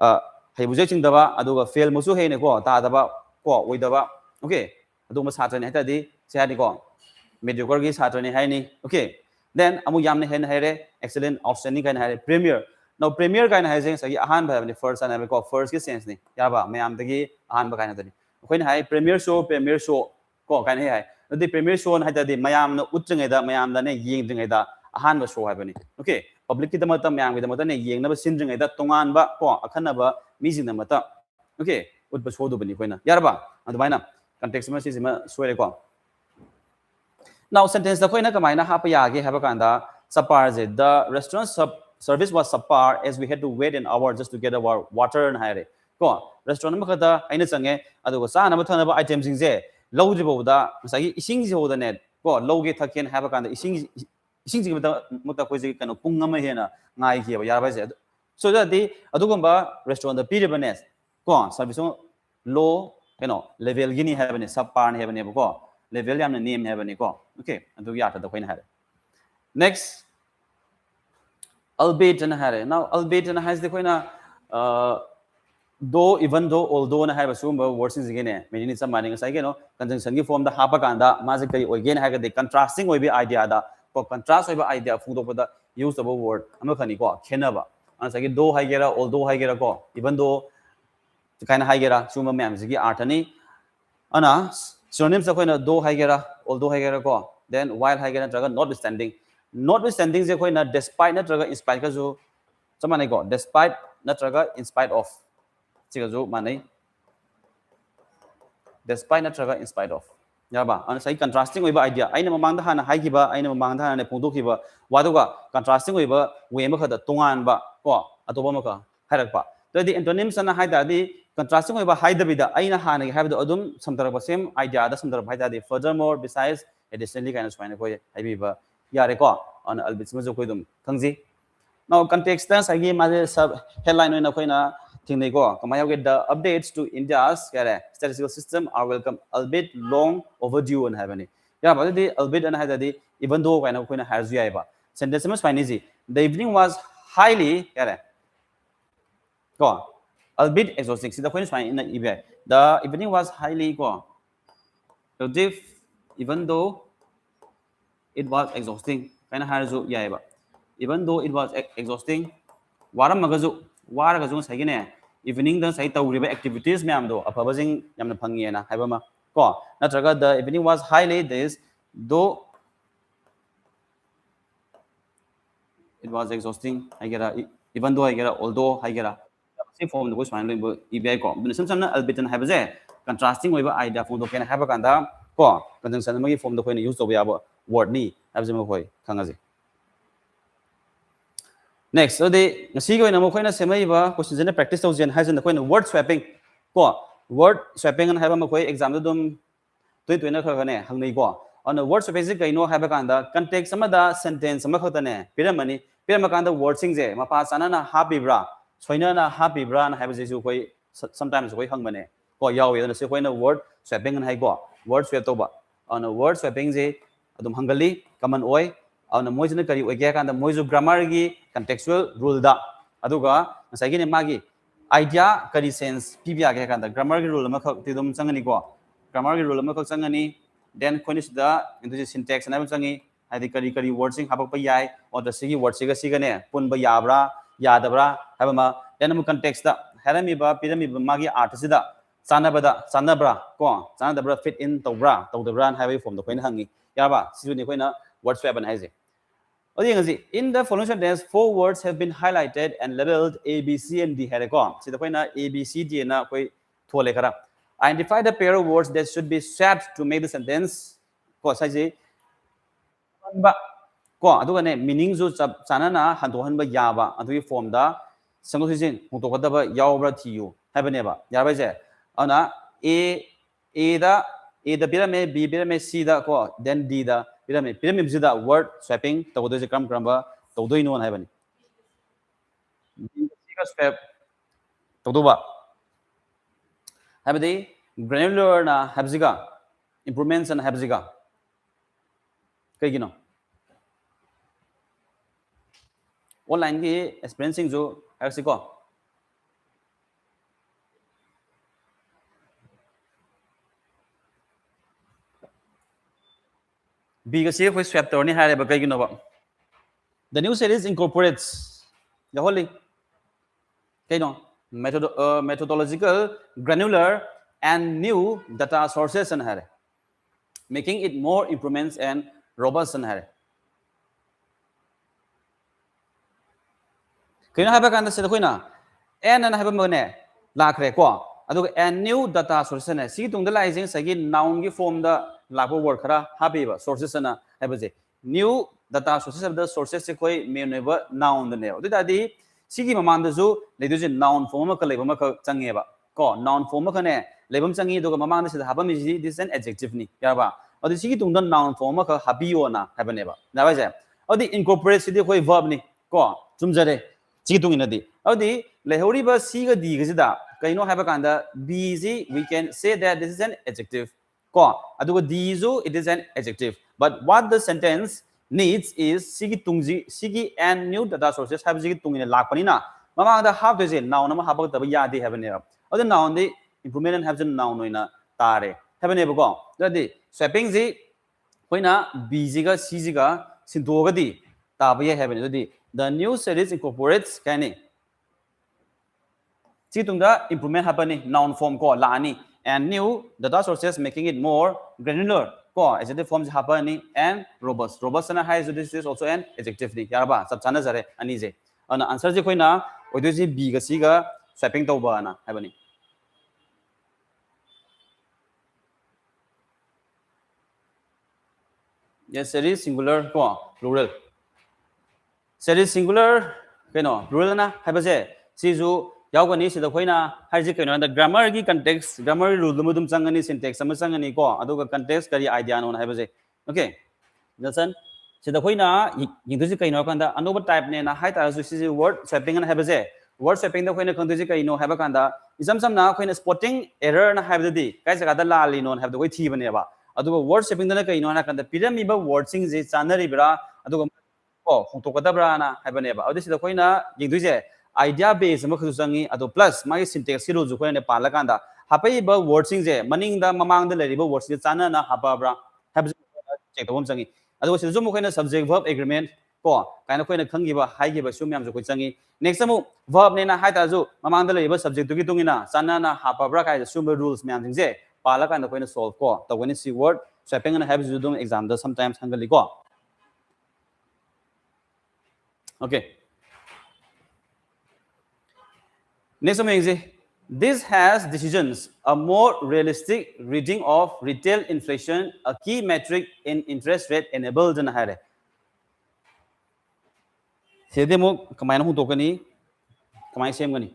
hai bujek ching daba aduga fail musu he ne ko ta daba ko oi daba okay adu ma satra ne ta di se ni ko mediocre gi satra ne hai ni okay then amu yamni hen hai re excellent outstanding kind hai re premier now premier kind hai je sagi ahan ba ni first and ko first ki sense ni ya ba mayam dagi ahan ba kind ni koina hai premier show ko kind hai the premier show hai da di mayam no utjingai da mayam da ne yeng jingai da ahan ba show hai bani okay public ki da mata mayam ki da mata ne yeng na ba sin jingai da tongan ba ko akhana ba mi jing na mata okay ut ba show do bani koina yar ba adu mai na context ma si ma soire ko now sentence da koina kamai na ha pa ya ge ha ba kan da subpar je the restaurant service was subpar as we had to wait an hour just to get our water and hire ko restaurant ma khada aina change adu ko sa na ba thana ba items jing je lowdri bawda masagi ising ji hoda net ko lowge thaken ha ba kan ising jing da muta ko ji kanu pung ama hena ngai ki ba ya ba je so that the adugumba restaurant the period banes ko service low level gini ha bane subpar ne ha bane ko level yam na name ha bane ko okay adu ya ta da koina ha next albeit and ha now albeit and has the koina though even though although na have assume words is again meaning it's a meaning sai no conjunction gi form da hapa kanda magic kai again ha the contrasting oi be idea da ko contrast oi be idea fu do da use the word ama khani ko khena ba ana sai though hai gera although hai gera ko even though kind hai gera suma ma'am gi art ani ana synonyms ko na though hai gera although hai gera ko then while hai gera traga notwithstanding je ko na despite na traga in spite ka jo samane ko despite na traga in spite of chigajo manai despite natraga in spite of yaba an sai contrasting oiba idea aina mamang da hana haigiba aina mamang da hana pungdokiba waduga contrasting oiba we ma khada tongan ba ko atoba ma ka harakpa to the antonyms ana haida di contrasting oiba haidabida aina hana gi habdo adum samtaraba same idea da samtaraba haida di furthermore besides additionally kind of swine ko haibiba yare ko an albits ma jo ko dum thangji now context da sai gi ma sub headline oina koina thing ko kamai get the updates to India's statistical system are welcome albeit long overdue and have any yeah but the albeit and had the even though kind of koina has you ba sentence mas fine easy the evening was highly go albeit exhausting see the koina fine in the EBI the evening was highly go so if even though it was exhausting kind of has you yeah ba even though it was exhausting waram magazu waraga jung sai ne evening da sai tawriba activities myam do afaba jing yamna phangi na haiba ma ko natraga the evening was highly this though it was exhausting I get even though I get although I get see form the question lo EBI ko bin sam sam na albitan haiba je contrasting oiba idea form do ken haiba kanda ko conjunction ma gi form do ko use to ya word ni haiba je ma koi khangaji next so the ngasi ko na mo khoina semai ba question jena practice thousand has in the khoina word swapping ko word swapping an haiba ma khoi exam dum toi na kha ne hangnei ko on the word swapping kai no haiba kan da context sama da sentence sama khata ne piramani pirama kan da word sing je ma pa sana na happy bra soina na happy bra na haiba je su koi sometimes koi hang mane ko yaw ye na se khoina word swapping an hai ko word swap to ba on a word swapping je adum hangali common oi on a moijna kari oi ga kan da moizu grammar gi contextual rule da aduga ngasai gi ne magi idea kari sense pibya ga kan da grammar gi rule ma khak ti dum changani ko grammar gi rule ma khak changani then konis da into syntax na changi hadi kari word sing habak pa yai or the sigi word siga siga ne pun ba yabra yadabra haba ma then mu context da harami ba pirami ba magi art sida sanabra ko sanadabra fit in tobra todabra habi form da koina hangi yaba sisu ni koina word swap an haise in the following sentence, 4 words have been highlighted and labeled A, B, C, and D. See the point A, B, C, D, na koi thole kara. Identify the pair of words that should be swapped to make the sentence. Ko sai ji ba ko adu ne meaning zo chana na handohan ba ya ba adu form da sango sin hung to kada ba yaw bra thi yu hai ba ne ba ya ba je ana A da pirame B pirame C da ko then D da pyramid is the word swapping to do kram ba to do no hai bani swap to do ba habdi granular na habziga improvements and habziga kai gino online ki experiencing jo hairsi ko B ga C khoi swap torni hare ba kai gino ba the new series incorporates the whole kai no methodological granular and new data sources and hare making it more improvements and robust and hare kai no haba kan da se khoi na n na haba mo ne la khre ko adu and new data sources ne si tung da lai jing sa gi noun gi form da la ko word khara habi ba sources na haba je new data sources of the sources se khoi me ne ba noun da ne adu da di si gi mamang da zu le du je noun form ma ka le ba ma ka change ba ko noun form ma ka ne le bam changi do ga mamang da se haba mi ji this is an adjective ni ya ba adu si gi tung da noun form ma ka habi yo na haba ne ba na ba je adu incorporate si di khoi verb ni ko chum jare si tung ina di adu le hori ba si ga di ga ji da kaino haba kan da b ji we can say that this is an adjective ko adu ga di zu it is an adjective but what the sentence needs is sigi tungji sigi and new data sources have sigi tungina lakpani na mama da have the noun ma habak da ya de have ne adu noun the improvement and have the noun noina tare have ne ko da di swapping ji koina b ji ga c ji ga sinto ga di ta ba ye have ne di the new series incorporates kani si tung da improvement happening noun form ko la ni and new data sources making it more granular ko adjective forms happening and robust na high this is also an adjective ni ya ba sab chana jare ani je ana answer je koina oidu ji b ga c ga swapping to ba na habani yes series singular ko plural series singular kaino plural na haba je si ju yaugani sida khoina haji kaino da grammar gi context grammar rule dum changani syntax sama changani ko aduga context kari idea no haiba je okay listen sida khoina yingdu ji kaino kan da another type ne na hai ta su si word swapping na haiba je word swapping da khoina khangdu ji kaino haiba kan da isam sam na khoina spotting error na haiba di kai jaga da la li no haiba da koi thi bane ba aduga word swapping da kaino na kan da pyramid ba word sing ji chanari bra aduga ko hongtokadabra na haibane ba adu sida khoina yingdu je idea base ma khu changi adu plus mai syntax ki ru ju khoina pala kan da hapai ba word sing je maning da mamang da lari ba word sing chana na haba bra hab check da bom changi adu sida ju mo khoina subject verb agreement ko kaina khoina khangi ba hai gi ba sum yam ju khoi changi next amu verb ne na hai ta ju mamang da lari ba subject tu ki tungina chana na haba bra kai sum rules myam jing je pala kan da khoina solve ko to when see word swapping and have ju dum exam da sometimes hangali ko okay next one this has decisions a more realistic reading of retail inflation a key metric in interest rate enabled na hare sede mo kamai na hu to kani kamai sem gani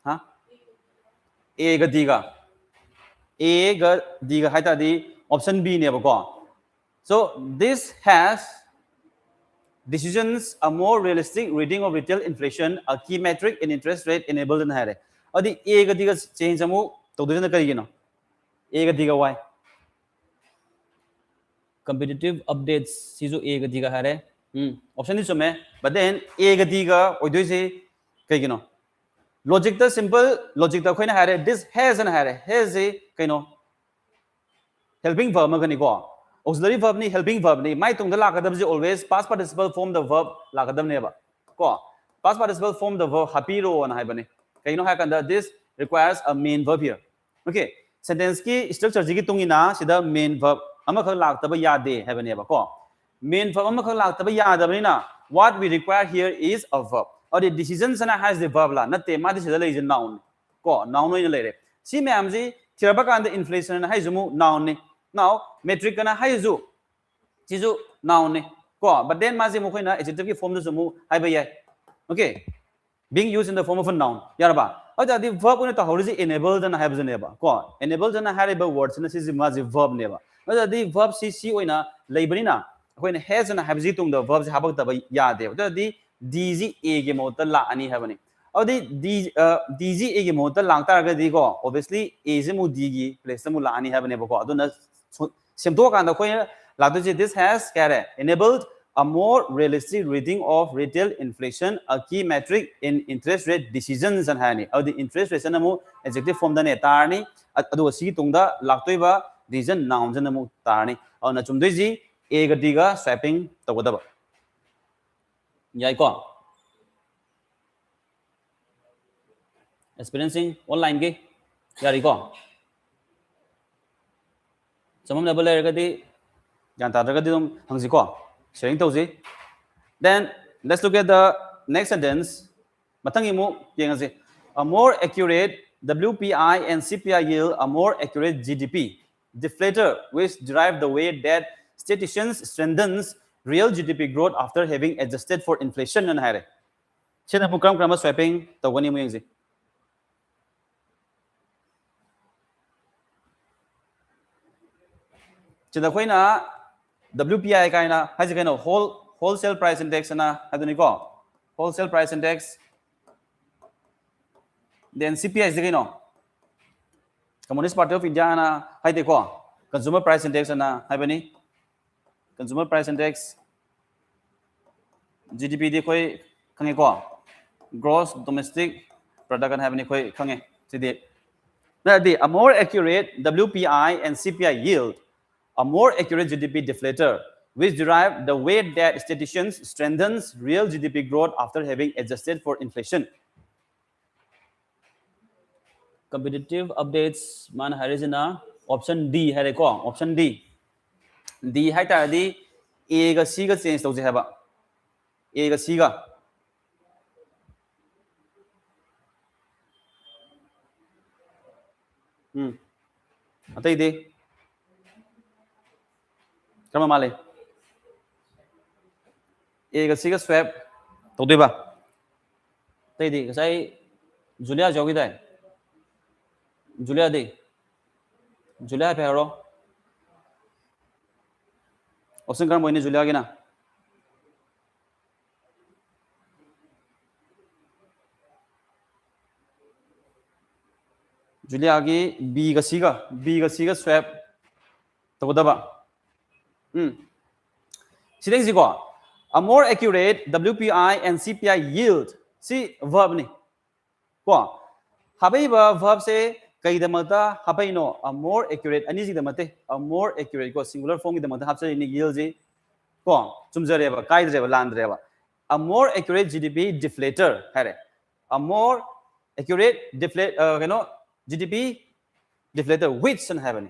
ha a ga d ga hai ta di option b ne ba ko so this has decisions a more realistic reading of retail inflation a key metric in interest rate enabled na hare adi a ga d ga change amu to do na kari gino a ga d ga y competitive updates si jo a ga d ga hare option is me but then a ga d ga oidoi se kai gino logic the simple logic the khoina hare this has an hare has a kaino helping verb ma gani ko auxiliary verb ni helping verb ni mai tung da la kadam ji always past participle form the verb la kadam ne ba ko past participle form the verb happy ro na hai bane kaino ha kan da this requires a main verb here okay sentence ki structure ji ki tung ina sida main verb ama khak lak ta ba ya de hai bane ba ko main verb ama khak lak ta ba ya da bane na what we require here is a verb or the decisions and has the verb la natte ma this is a noun ko noun no le re si ma'am ji thiraba kan the inflation na hai jumu noun ne now metric kana hai ju chi ju noun ne ko but then ma ji mo khoina adjective ki form da jumu hai ba yai okay being used in the form of a noun yaraba aja the verb ne ta hori ji enabled na hai ba ne ba ko enabled na hai ba words na si ji ma ji verb ne ba aja the verb si oina leibani na khoina has na hai ji tung the verb ji habak ta ba ya de the DG A के मोहता लानी है बनी और DG A के मोहता लांगता अगर देखो obviously A से मु D की place से मु लानी है बने बको अदो न सिम्तो कांदा कोई लाते जे this has क्या है enabled a more realistic reading of retail inflation a key metric in interest rate decisions and hani or the interest rate na mu adjective form da ne tarni adu si tungda laktoi ba reason noun na mu tarni aw na chumdoi ji a ga d ga swapping tawada ba yai ko experiencing online ge yari ko samam na bale ga di jan ta ga di dum hangsi ko sharing tauzi. Then let's look at the next sentence. A more accurate WPI and CPI yield a more accurate GDP deflator, which derive the way that statisticians strengthens real GDP growth after having adjusted for inflation and higher. Sina pukram krama swapping tawani mo yengzi. Sina koi na WPI kai na haji kai na wholesale price index na aduni ko wholesale price index. Then CPI is the Communist Party of India na hai dekho consumer price index na hai bani consumer price index GDP de koi khange ko gross domestic product kan hai bani koi khange sidi na di a more accurate WPI and CPI yield a more accurate GDP deflator which derive the way that statisticians strengthens real GDP growth after having adjusted for inflation. Competitive updates man harizina option D hai ko option D hai ta di A ga C ga change tawje hai ba A ga C ga atai de kama male A ga C ga swap tawde ba tai di sai Julia jogi dai Julia de Julia pe haro option kan moine Julia gina Julia gi B ga C ga swap tawda ba sideng ji ko a more accurate WPI and CPI yield si verb ni ko habai ba verb se kai da mata habai no a more accurate ani ji da mate a more accurate ko singular form da mata hapse ni yield ji ko chumjare ba kai dre ba land dre ba a more accurate GDP deflator hare a more accurate GDP deflator which and have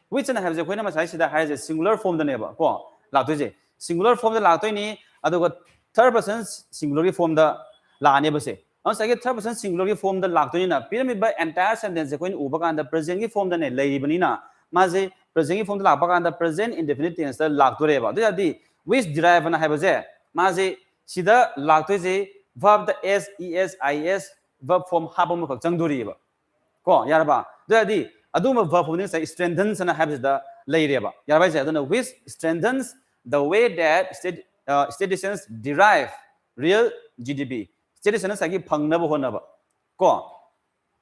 which and have je koina ma sai sida hare je singular form da ne ba ko la to je singular form da la to ni adu third person singular form da la ne ba se third person singular form da lag to ni na pyramid by entire sentence ko in uba kan da present ki form da ne lai bani na ma je present ki form da lag pa kan da present indefinite tense da lag to re ba da di which derive na ha ba je ma je sida lag to je verb da s es is verb form ha ba mo khak chang duri ba ko yar ba da di adu ma verb form ni sai strengthens na ha ba da lai re ba yar ba je da which strengthens the way that statisticians derive real GDP statisticians agi phangna ba hona ba ko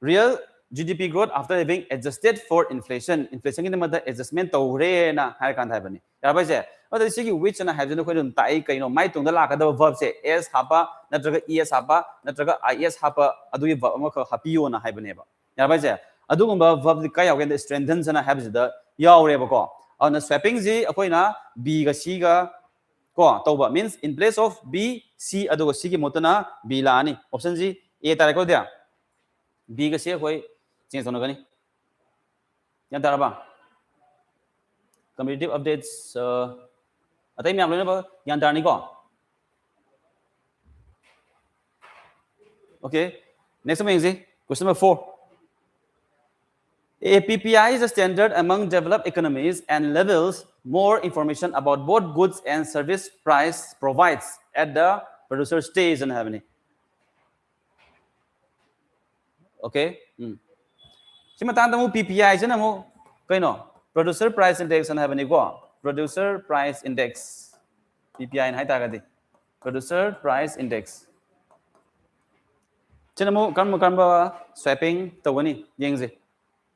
real GDP growth after having adjusted for inflation ki mada adjustment tawre na har kan thai bani ya ba je oda sigi which na have no khoi tai kai no mai tung da la ka da verb se s hapa natraga es hapa natraga is hapa adu verb ma kha hapiyo na hai bani ba ya ba je adu gumba verb kai yaw gen strengthens na have da yaw re ba ko on swapping ji akoi na b ga c ga ko tawba means in place of b c adu c ki motana b la ani option ji a tare ko dia b ga c koi change hono gani yan tara ba competitive updates atai myam lo na ba yan tar ni ko okay next one is question number 4 a PPI is a standard among developed economies and levels more information about both goods and service price provides at the producer stage and having okay sima tan tamu PPI jana mo kaino producer price index and having go producer price index PPI hai ta ga di producer price index. Chinamu kan swapping tawani yengzi.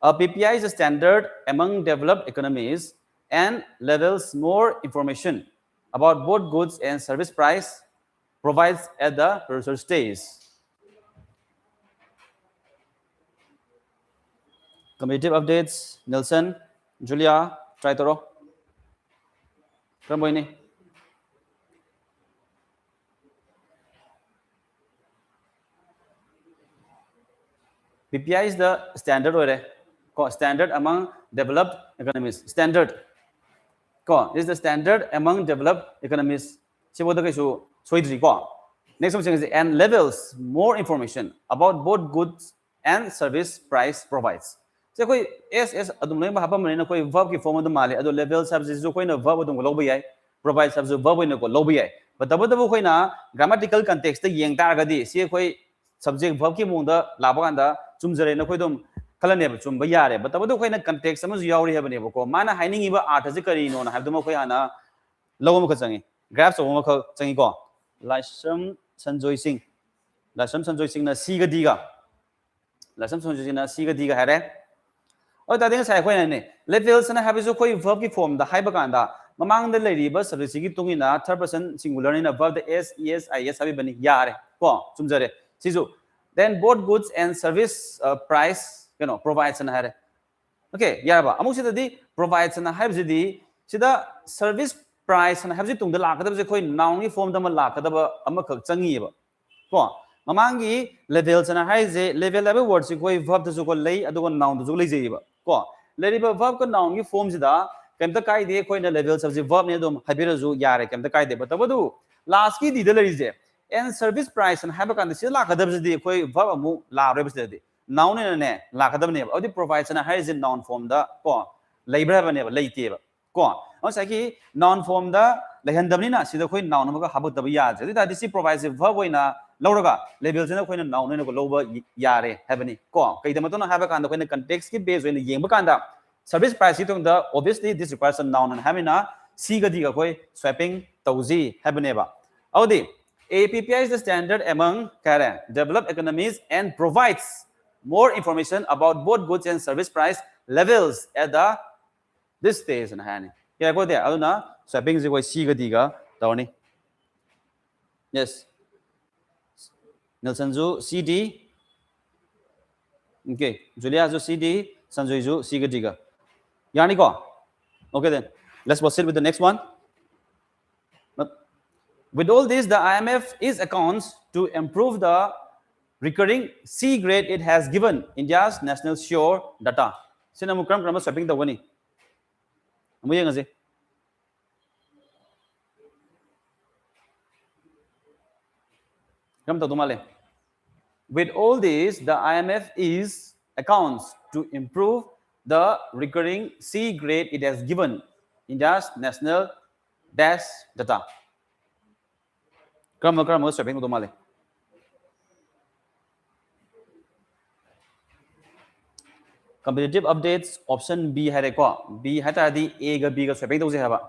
A PPI is a standard among developed economies and levels more information about both goods and service price provides at the producer stage. Competitive updates, Nelson, Julia, try toro. Kamu ini? PPI is the standard standard among developed economies. Standard is the standard among developed economies. Next one is and levels more information about both goods and service price provides. So koi SS adum leng ba hapam ne koi verb ki form adum male ado levels subject jo koi na verb adum lo ba provide subject verb ne ko lo ba yai but dabu koi na grammatical context ta yeng tar ga di si koi subject verb ki mung da la ba kan da chum jare na koi dum kala ne ba chum ba yare but dabu koi na context am ju yauri ha ba ne ba ko mana haining ba art ji kari no na ha dum koi ana lo ma ka changi graph so ma ka changi ko Lasham Sanjoy Singh na C ga D ga Lasham Sanjoy Singh na C ga D ga hare oi ta ding sai khoi na ne levels na have jo khoi verb ki form da hai ba kan da mamang da lei ba subject ki tungi na third person singular ni na verb the s es is habi bani yare ko chumjare sizu then both goods and service price provides na hare okay yara ba amuk sida di provides na have di sida service price na have ji tung da la ka da je khoi noun ni form da ma la ka da ba ama khak changi ba ko mamang gi levels na hai je level word si khoi verb da jo ko lei adu ko noun da jo lei je ba ko lei ba verb ko noun gi form ji da kem ta kai de khoi na level subject verb ne dum habira ju yare kem ta kai de ba ta du last ki di da lei je and service price and have kan si la ka da je khoi verb amu la re ba se de noun ne la ka da ne ba odi provides na hai je noun form da ko lei bra ba ne ba lei te ba ko on sai ki noun form da lehan dabni na sida khoi noun ma ka habut da ya je da this provides verb oina lauraga level se na khoi na noun ne ko loba yare habani ko kai da matona have kan da khoi na context ki base oina yeng ba kan da service price tung da obviously this requires a noun and havina c ga di ga khoi swapping tauji habane ba audi APPI is the standard among developed economies and provides more information about both goods and service price levels at this stage na hani ya ko dia aduna swapping ji ko c ga di ga tawni yes Nelson ju cd okay Julia ju cd Sanjoy ju c ga di ga yani ko okay then let's proceed with the next one. With all this, the IMF is accounts to improve the recurring C grade it has given India's national sure data. Sinamukram kram swapping the one. With all this, the IMF is accounts to improve the recurring C grade it has given India's national dash data. Kram swapping the male. Competitive updates option B hai ko B hai ta di A ga B ga swapping do je ha ba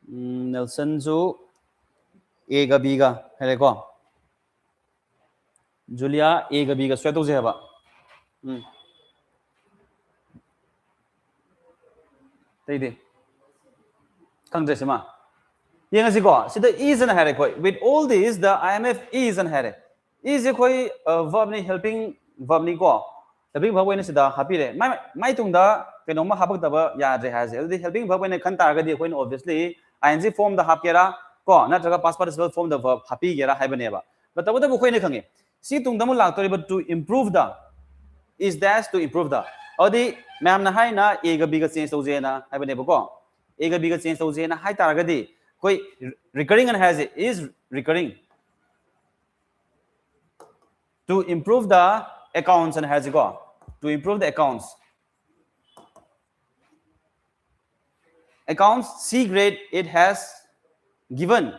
Nelson ju A ga B ga hai ko Julia A ga B ga swap do je ha ba tei de kang je ma yang asi ko sida is an hai ko with all this the IMF is an hai is koi verb ni helping verb ni ko helping verb ni sida happy re mai tung da keno ma habak da ba ya je ha je helping verb ni khan tar ga di ko obviously ing form the hap kera ko na traga past participle form the verb happy kera hai bane ba but tabu ko ni khange si tung da mu lak tori but to improve the is dash to improve the odi ma'am na hai na A ga B ga change to je na hai bane ba ko A ga B ga change to je na hai tar ga di koi recurring and has is recurring to improve the accounts and has go to improve the accounts C grade it has given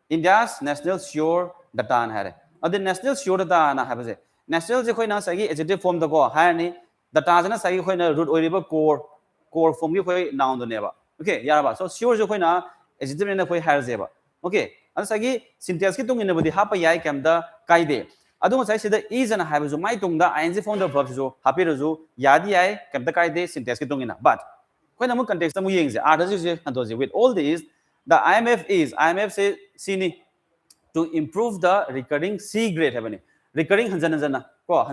India's national sure data and hai adi national sure data na habase national je khoina sagi adjective form da ko hairni data jana sagi khoina root oiriba core form gi khoi noun do neba okay yaraba so sure je khoina adjective ne khoi hair jeba okay an sagi syntax ki tung inabudi hapa yai kam da kaide adu sai sida is and have mai tung da ing form da verb jo happy ro yadi yai kam da kaide syntax ki tung ina but khoina mu context mu yeng je are je anto je with all these the IMF say sini to improve the recurring C grade habani recurring hanjana ko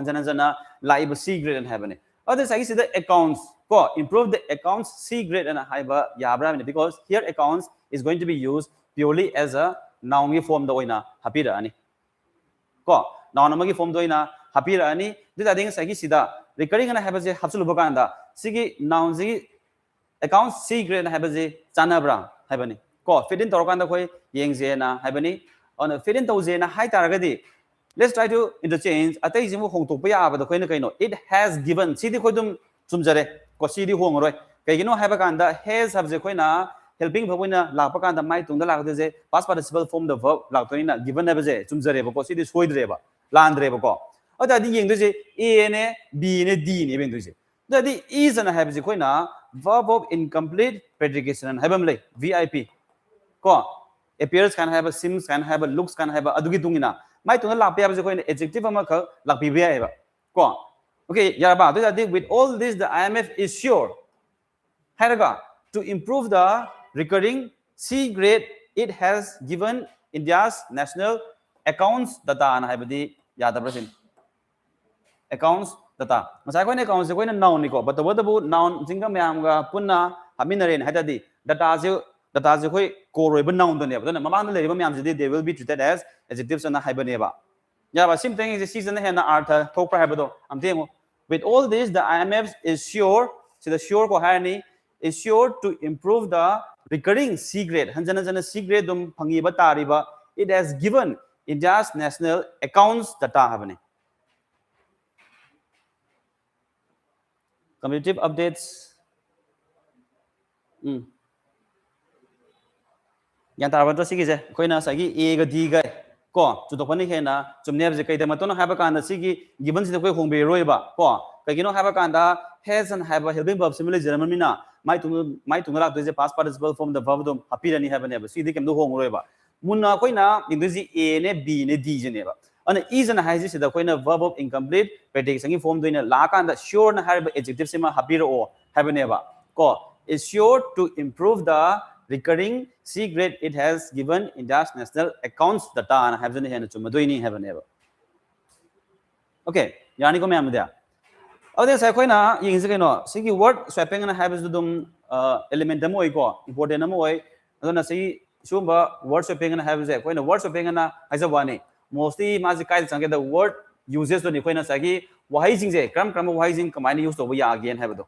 live C grade and habani other side is the accounts ko improve the accounts C grade and haiba yabra because here accounts is going to be used purely as a noun form the oina hapira ani ko noun amagi form the oina hapira ani this I think sagi sida recurring and haba je hapsul bokanda sigi noun ji accounts C grade and haba je chanabra habani ko fit in torkanda khoi yengje na habani on a fit in tawje na hai taragadi let's try to interchange atai jimu hong tok pa ya ba da khoi na kaino it has given sidi khoi dum chumjare ko sidi hong roi kaigino haiba kanda has subject khoi na helping verb na la pa kanda mai tung da la je past participle form the verb la to na given na ba je chumjare ba ko sidi soidre ba landre ba ko ada di yeng de je a ne b ne d ne ben de je da di is na haiba je khoi na verb of incomplete predication haibam le vip ko appears can have a seems can have a looks can have a adugi tungina mai tungna la pa ba ko adjective ama kha la pi ba ba ko okay yaraba to that with all this the IMF is sure haraga to improve the recurring C grade it has given India's national accounts data na habadi yada brasin accounts data masai ko ne accounts ko ne noun ni ko but what about noun jinga myam ga punna haminare ne hadadi data je khoi core ba noun do ne ba na mamang le ba myam je they will be treated as adjectives and haibane ba ya ba same thing is the season he na artha thok pra habado am temo with all this the IMF is sure so the sure ko hani is sure to improve the recurring C grade hanjana jana C grade dum phangi ba tari ba it has given India's national accounts data habane competitive updates yan tar ba to sigi je koina sagi a ga d ga ko chu to pani he na chumne je kai da ma to na ha ba kan da sigi given si koi hong be roi ba ko kai gi no ha ba kan da has and have a helping verb similar german mina mai tung la to je past participle form the verb dum happy ni have ne ba si de kem do hong roi ba munna koina indisi a ne b ne d je ne ba ana is and has is da koina verb of incomplete prediction gi form doina la kan da sure na have adjective sima happy ro have ne ba ko is sure to improve the recurring C grade it has given India's national accounts data and have the hand to Maduini have never. Okay, Yani come am there. Oh, there's a coina in Zigano. Siki word swapping and have to do element demo important demo. I don't see Shumba word swapping and have a coin word swapping and as a one. Mostly Mazikai and get the word uses to Nicoina Sagi, whising a cram whising command used over again have do.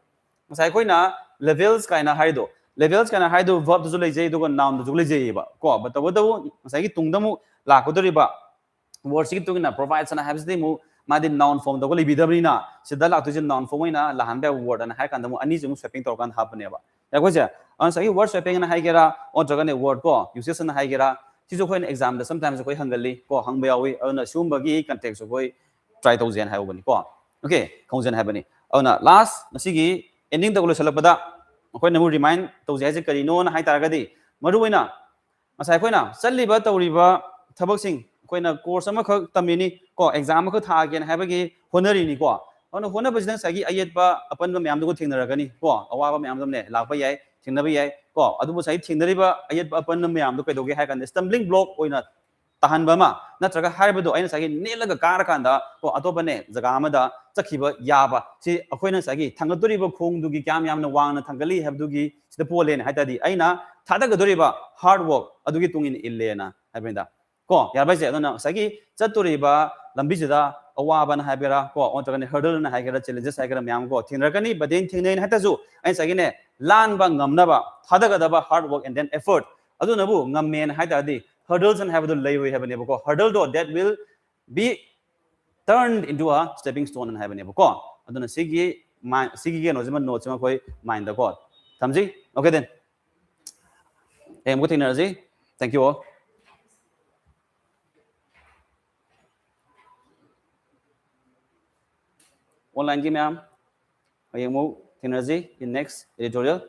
Saikoina levels kind of hide levels kana haidu verb to lei jei do noun to lei jei ba ko but the sai ki tungdamu la ko dori ba word si tungina provides and has the mu ma di noun form do li bidabri na sida la to noun form na la han ba word and ha kan damu ani jemu swapping tor kan hapne ba ya ko ja an sai word swapping na hai gera on to ne word ko uses na hai gera si jo khoi exam da sometimes ko hangali ko hang ba yawi na sum ba gi context ko try to zen ha bani ko okay khong zen ha bani na last na si gi ending da ko salapada अखोई नमु remind तौजे जे करिनो ना high तारगदि मरुइना Maasai खोइना चल्लिबा तौरिबा थबकसिंग खोइना course अमा ख तमिनि को exam ख थागेन हाइबगी होनरिनि को अन होनबजिन सागी अयतबा अपन ma'am दुगो थिंगनरगनि को अवाबा म्याम दमने लापा याय थिंगनबा याय को अदुबो साइ थिंगनरिबा अयतबा अपन म्याम दु कैदोगे हाइ कान स्टम्बलिंग ब्लॉक ओइना tahanba ma natraga hairbado aina sagi nelaga karakanda ko atopane jaga amada chakhiba yaba si akoina sagi thangadoriba khongdugi kyam yamna wangna thangali habdugi sida polen haitadi aina thadagadoriba hard work adugi tungin illena haibenda ko yarbai je adona sagi chatoriba lambi jida awaba na haibera ko ontragane hurdle na haigera challenges haigera myam ko thinrakani badin thingnein hataju aina sagi ne lan ba ngamnaba thadagadaba hard work and then effort adunabu ngammen haitadi hurdles and have the lay we have an able hurdle door that will be turned into a stepping stone and have an able call. I don't know Sigi no notes mind the god. Tamji? Okay then. Hey, I'm good energy. Thank you all. online game am. Ayeng mo Energy in next editorial.